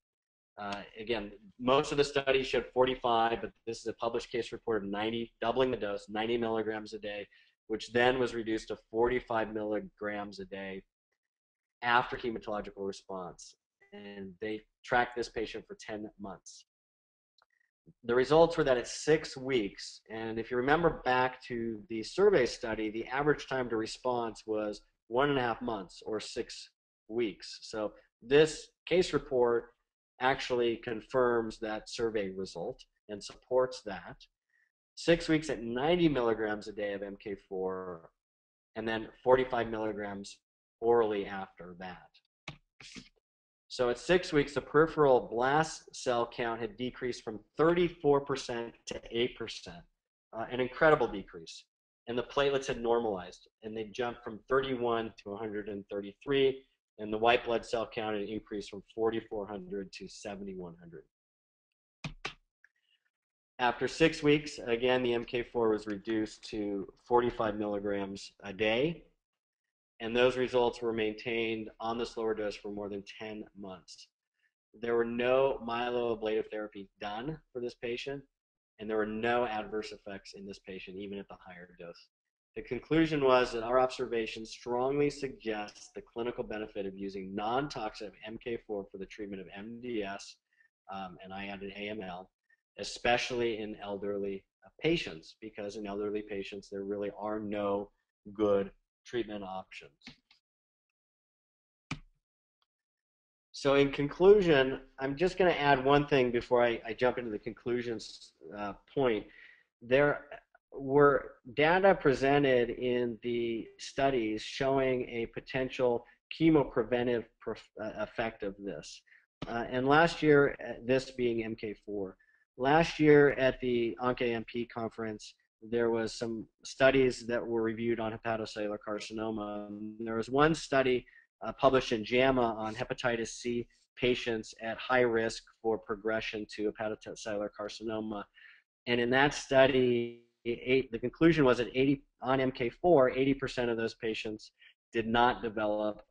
Again, most of the studies showed 45, but this is a published case report of 90, doubling the dose, 90 milligrams a day, which then was reduced to 45 milligrams a day after hematological response. And they tracked this patient for 10 months. The results were that at 6 weeks, and if you remember back to the survey study, the average time to response was 1.5 months or 6 weeks. So this case report actually confirms that survey result and supports that. 6 weeks at 90 milligrams a day of MK4, and then 45 milligrams orally after that. So at 6 weeks, the peripheral blast cell count had decreased from 34% to 8%, an incredible decrease. and the platelets had normalized, and they jumped from 31 to 133, and the white blood cell count had increased from 4,400 to 7,100. After 6 weeks, again, the MK4 was reduced to 45 milligrams a day, and those results were maintained on this lower dose for more than 10 months. There were no myeloablative therapies done for this patient, and there were no adverse effects in this patient, even at the higher dose. The conclusion was that our observations strongly suggest the clinical benefit of using non-toxic MK4 for the treatment of MDS, and I added AML, especially in elderly patients, because in elderly patients, there really are no good treatment options. So in conclusion, I'm just going to add one thing before I jump into the conclusions point. There were data presented in the studies showing a potential chemopreventive effect of this. And last year, this being MK4, last year at the OncANP conference, there was some studies that were reviewed on hepatocellular carcinoma. There was one study published in JAMA on hepatitis C patients at high risk for progression to hepatocellular carcinoma. And in that study, the conclusion was that on MK4, 80% of those patients did not develop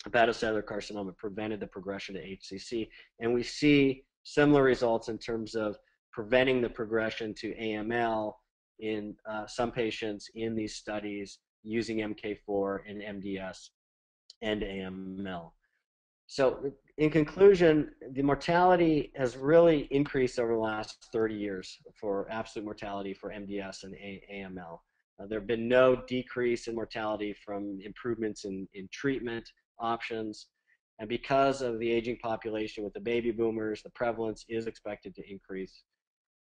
hepatocellular carcinoma, prevented the progression to HCC. And we see similar results in terms of preventing the progression to AML in some patients in these studies using MK4 and MDS and AML. So in conclusion, the mortality has really increased over the last 30 years for absolute mortality for MDS and AML. There have been no decrease in mortality from improvements in treatment options. And because of the aging population with the baby boomers, the prevalence is expected to increase.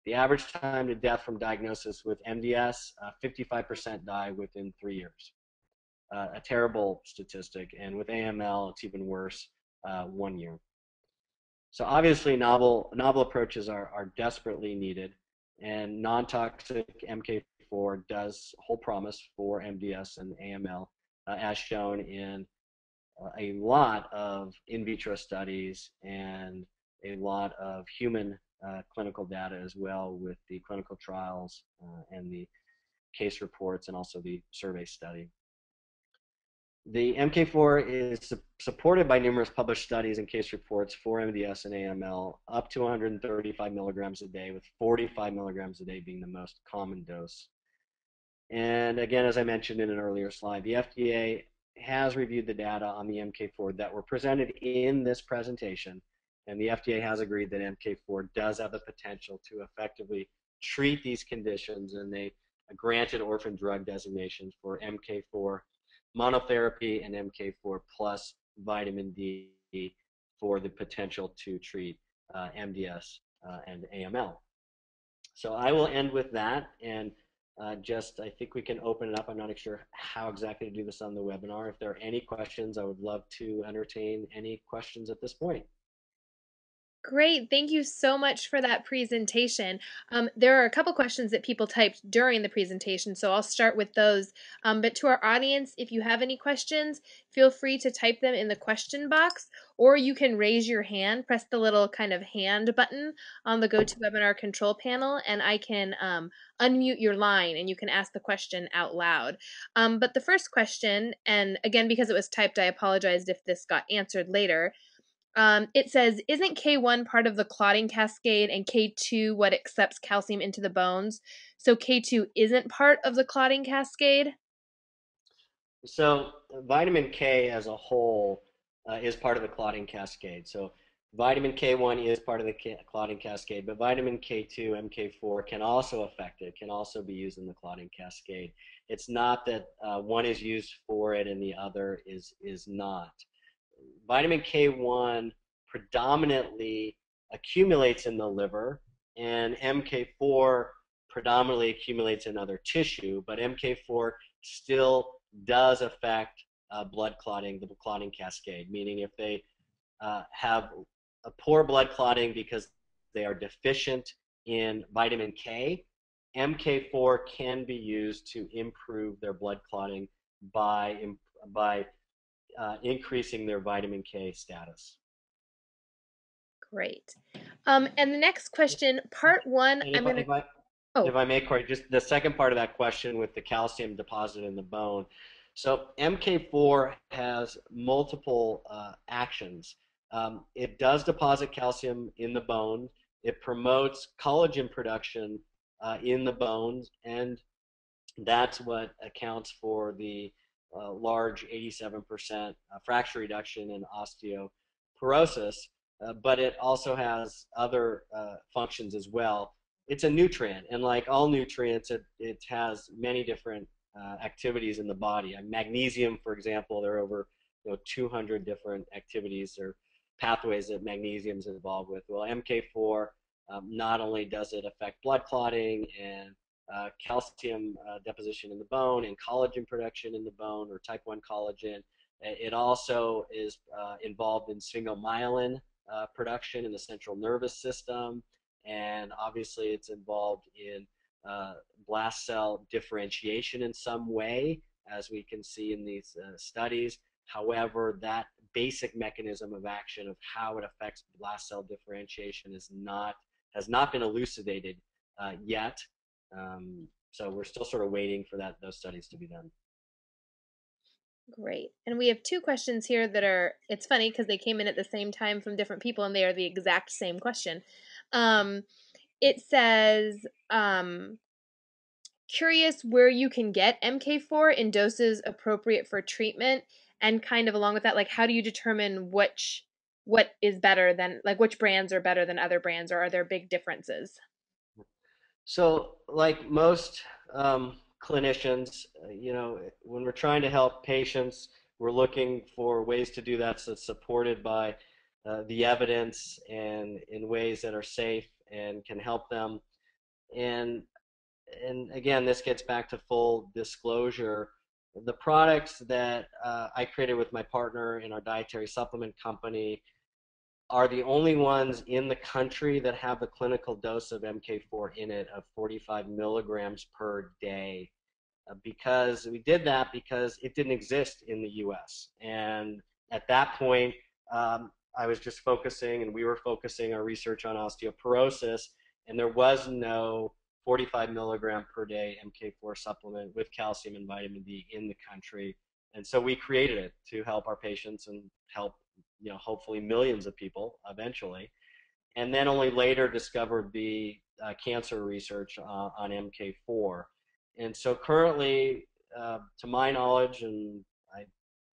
The average time to death from diagnosis with MDS, 55% die within 3 years. A terrible statistic. And with AML, it's even worse, 1 year. So obviously novel approaches are desperately needed, and non-toxic MK4 does hold promise for MDS and AML, as shown in a lot of in vitro studies and a lot of human clinical data as well, with the clinical trials and the case reports and also the survey study. The MK4 is supported by numerous published studies and case reports for MDS and AML up to 135 milligrams a day, with 45 milligrams a day being the most common dose. And again, as I mentioned in an earlier slide, the FDA has reviewed the data on the MK4 that were presented in this presentation, and the FDA has agreed that MK4 does have the potential to effectively treat these conditions, and they granted orphan drug designation for MK4 monotherapy and MK4 plus vitamin D for the potential to treat MDS and AML. So I will end with that, and I think we can open it up. I'm not sure how exactly to do this on the webinar. If there are any questions, I would love to entertain any questions at this point. Great. Thank you so much for that presentation. There are a couple questions that people typed during the presentation, so I'll start with those. But to our audience, if you have any questions, feel free to type them in the question box, or you can raise your hand, press the little kind of hand button on the GoToWebinar control panel, and I can unmute your line and you can ask the question out loud. But the first question, and again, because it was typed, I apologized if this got answered later. It says, isn't K1 part of the clotting cascade and K2 what accepts calcium into the bones? So K2 isn't part of the clotting cascade? So vitamin K as a whole is part of the clotting cascade. So vitamin K1 is part of the clotting cascade, but vitamin K2, MK4 can also affect it, can also be used in the clotting cascade. It's not that one is used for it and the other is not. Vitamin K1 predominantly accumulates in the liver, and MK4 predominantly accumulates in other tissue, but MK4 still does affect blood clotting, the clotting cascade, meaning if they have a poor blood clotting because they are deficient in vitamin K, MK4 can be used to improve their blood clotting by increasing their vitamin K status. Great. And the next question, part one, And I'm going to, oh, if I may, Corey, just the second part of that question with the calcium deposit in the bone. So MK4 has multiple actions. It does deposit calcium in the bone. It promotes collagen production in the bones, and that's what accounts for the large 87% fracture reduction in osteoporosis. But it also has other functions as well. It's a nutrient, and like all nutrients, it has many different activities in the body. Magnesium, for example, there are over 200 different activities or pathways that magnesium is involved with. Well, MK4 not only does it affect blood clotting and calcium deposition in the bone and collagen production in the bone, or type 1 collagen. It also is involved in sphingomyelin production in the central nervous system, and obviously it's involved in blast cell differentiation in some way, as we can see in these studies. However, that basic mechanism of action of how it affects blast cell differentiation has not been elucidated yet. So we're still sort of waiting for those studies to be done. great. And we have two questions here that are, it's funny because they came in at the same time from different people and they are the exact same question. It says, curious where you can get MK4 in doses appropriate for treatment, and kind of along with that, like how do you determine what is better than, like which brands are better than other brands, or are there big differences? So, like most clinicians, when we're trying to help patients, we're looking for ways to do that that's supported by the evidence and in ways that are safe and can help them. And and again, this gets back to full disclosure. The products that I created with my partner in our dietary supplement company are the only ones in the country that have a clinical dose of MK4 in it of 45 milligrams per day. Because we did that because it didn't exist in the US. And at that point, I was just focusing, and we were focusing our research on osteoporosis, and there was no 45 milligram per day MK4 supplement with calcium and vitamin D in the country. And so we created it to help our patients and help, hopefully millions of people eventually. And then only later discovered the cancer research on MK4. And so currently, to my knowledge, and I'm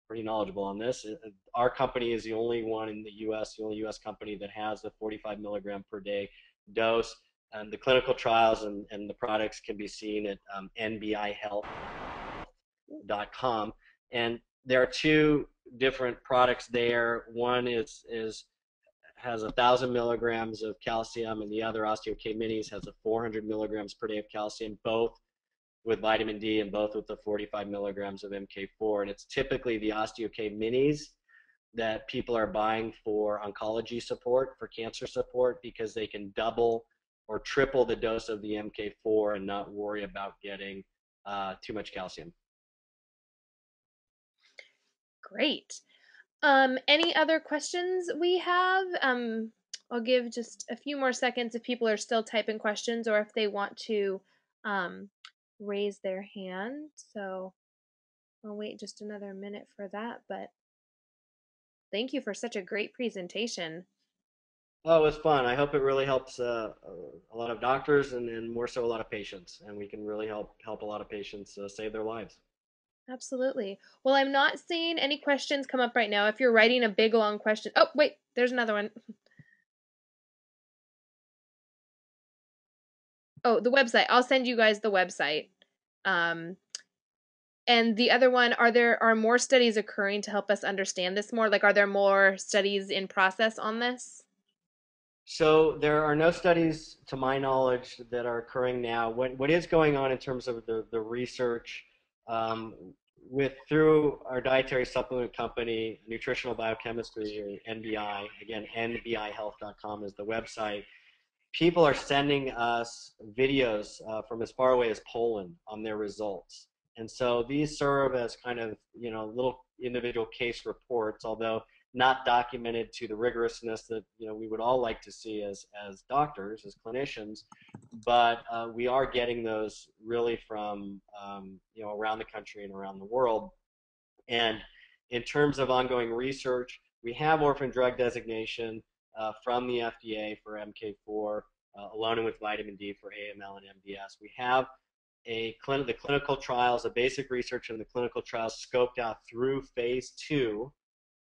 pretty knowledgeable on this, our company is the only one in the US, the only US company that has the 45 milligram per day dose. And the clinical trials and the products can be seen at nbihealth.com. And there are two different products there. One has 1,000 milligrams of calcium, and the other, OsteoK Minis, has a 400 milligrams per day of calcium, both with vitamin D and both with the 45 milligrams of MK4. And it's typically the OsteoK Minis that people are buying for oncology support, for cancer support, because they can double or triple the dose of the MK4 and not worry about getting too much calcium. Great. Any other questions we have? I'll give just a few more seconds if people are still typing questions or if they want to raise their hand. So I'll wait just another minute for that, but thank you for such a great presentation. Oh, it was fun. I hope it really helps a lot of doctors and more so a lot of patients, and we can really help a lot of patients save their lives. Absolutely. Well, I'm not seeing any questions come up right now. If you're writing a big long question, oh, wait, there's another one. Oh, the website. I'll send you guys the website. Um, and the other one, are more studies occurring to help us understand this more? Like, are there more studies in process on this? So there are no studies, to my knowledge, that are occurring now. What is going on in terms of the research um, through our dietary supplement company, Nutritional Biochemistry, or NBI, again, nbihealth.com is the website. people are sending us videos from as far away as Poland on their results. And so these serve as kind of, little individual case reports, although not documented to the rigorousness that, we would all like to see as doctors, as clinicians. But we are getting those really from, around the country and around the world. And in terms of ongoing research, we have orphan drug designation from the FDA for MK4, alone and with vitamin D for AML and MDS. We have the clinical trials, the basic research and the clinical trials scoped out through phase 2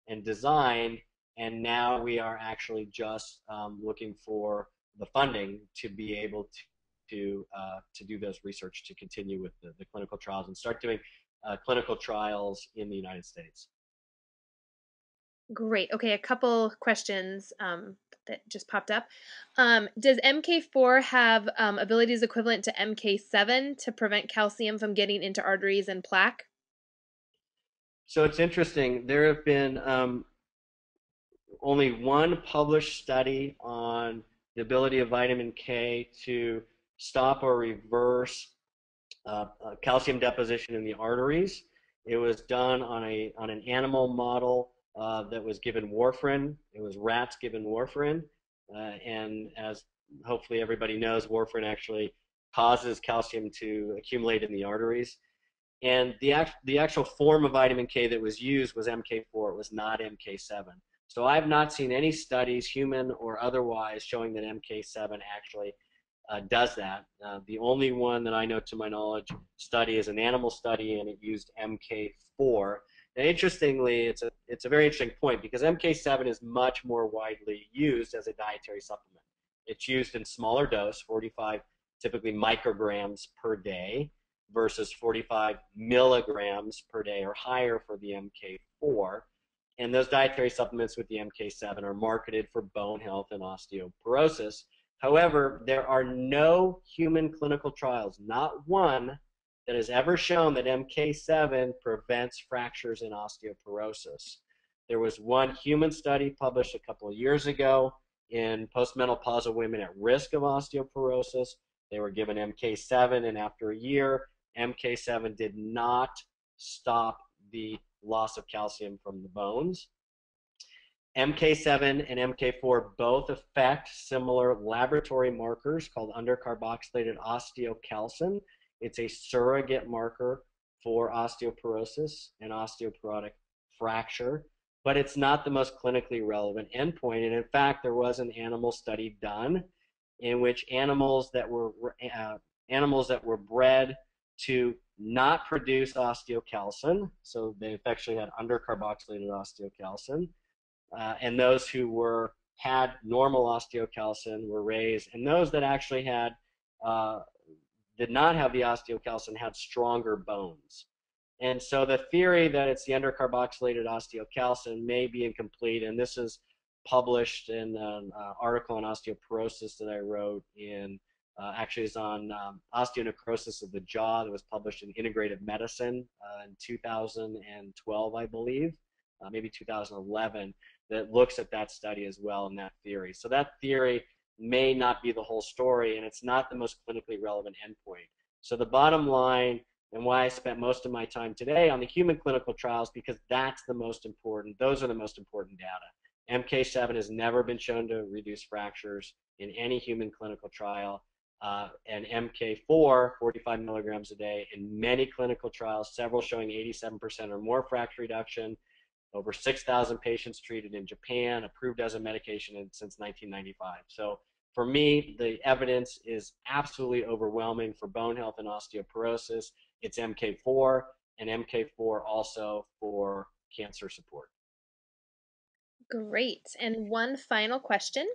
and designed, and now we are actually just looking for the funding to be able to do those research, to continue with the clinical trials and start doing clinical trials in the United States. Great. Okay, a couple questions that just popped up. Does MK4 have abilities equivalent to MK7 to prevent calcium from getting into arteries and plaque? So it's interesting. There have been only one published study on the ability of vitamin K to stop or reverse calcium deposition in the arteries. It was done on an animal model that was given warfarin. It was rats given warfarin, and as hopefully everybody knows, warfarin actually causes calcium to accumulate in the arteries. And the actual form of vitamin K that was used was MK4. It was not MK7. So I've not seen any studies, human or otherwise, showing that MK7 actually does that. The only one that I know, to my knowledge, study is an animal study, and it used MK4. And interestingly, it's a very interesting point, because MK7 is much more widely used as a dietary supplement. It's used in smaller dose, 45 typically micrograms per day, versus 45 milligrams per day or higher for the MK4. And those dietary supplements with the MK7 are marketed for bone health and osteoporosis. However, there are no human clinical trials, not one, that has ever shown that MK7 prevents fractures in osteoporosis. There was one human study published a couple of years ago in postmenopausal women at risk of osteoporosis. They were given MK7, and after a year, MK7 did not stop the loss of calcium from the bones. MK7 and MK4 both affect similar laboratory markers called undercarboxylated osteocalcin. It's a surrogate marker for osteoporosis and osteoporotic fracture, but it's not the most clinically relevant endpoint. And in fact, there was an animal study done in which animals that were bred to not produce osteocalcin, so they actually had undercarboxylated osteocalcin, and those who had normal osteocalcin were raised, and those that actually did not have the osteocalcin had stronger bones. And so the theory that it's the undercarboxylated osteocalcin may be incomplete, and this is published in an article on osteoporosis that I wrote actually is on osteonecrosis of the jaw, that was published in Integrative Medicine in 2012, I believe, maybe 2011, that looks at that study as well and that theory. So that theory may not be the whole story, and it's not the most clinically relevant endpoint. So the bottom line, and why I spent most of my time today on the human clinical trials, because that's the most important. Those are the most important data. MK7 has never been shown to reduce fractures in any human clinical trial. And MK4, 45 milligrams a day, in many clinical trials, several showing 87% or more fracture reduction, over 6,000 patients treated in Japan, approved as a medication since 1995. So for me, the evidence is absolutely overwhelming for bone health and osteoporosis. It's MK4, and MK4 also for cancer support. Great. And one final question.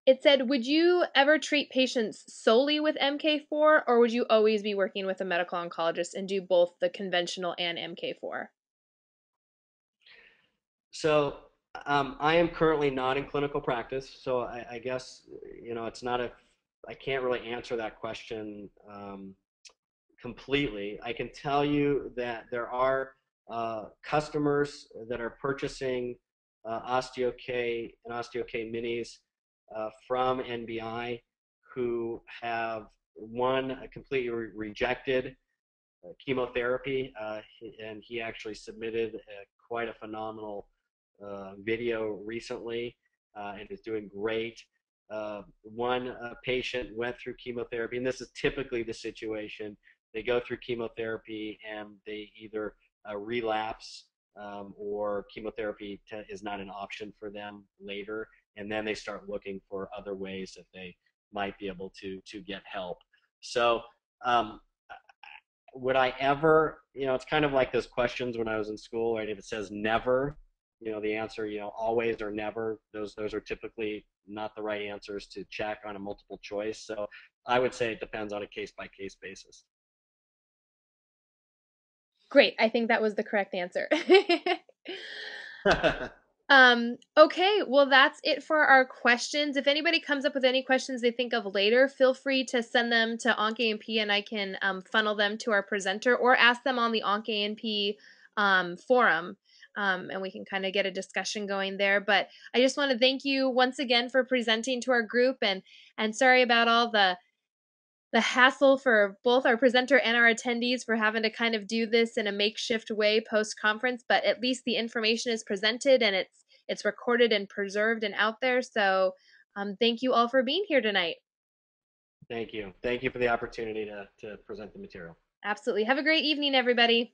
It said, would you ever treat patients solely with MK4, or would you always be working with a medical oncologist and do both the conventional and MK4? So I am currently not in clinical practice, so I guess, it's not I can't really answer that question completely. I can tell you that there are customers that are purchasing OsteoK and OsteoK minis from NBI who have one completely rejected chemotherapy, and he actually submitted quite a phenomenal video recently and is doing great. One patient went through chemotherapy, and this is typically the situation. They go through chemotherapy and they either relapse or chemotherapy is not an option for them later, and then they start looking for other ways that they might be able to get help. So um, would I ever, it's kind of like those questions when I was in school, right? If it says never, the answer, always or never, those are typically not the right answers to check on a multiple choice. So I would say it depends on a case by case basis. Great. I think that was the correct answer. Okay, well, that's it for our questions. If anybody comes up with any questions they think of later, feel free to send them to OncANP and I can funnel them to our presenter or ask them on the OncANP forum. And we can kind of get a discussion going there. But I just want to thank you once again for presenting to our group, and sorry about all the hassle for both our presenter and our attendees for having to kind of do this in a makeshift way post conference, but at least the information is presented and it's recorded and preserved and out there. So thank you all for being here tonight. Thank you. Thank you for the opportunity to present the material. Absolutely. Have a great evening, everybody.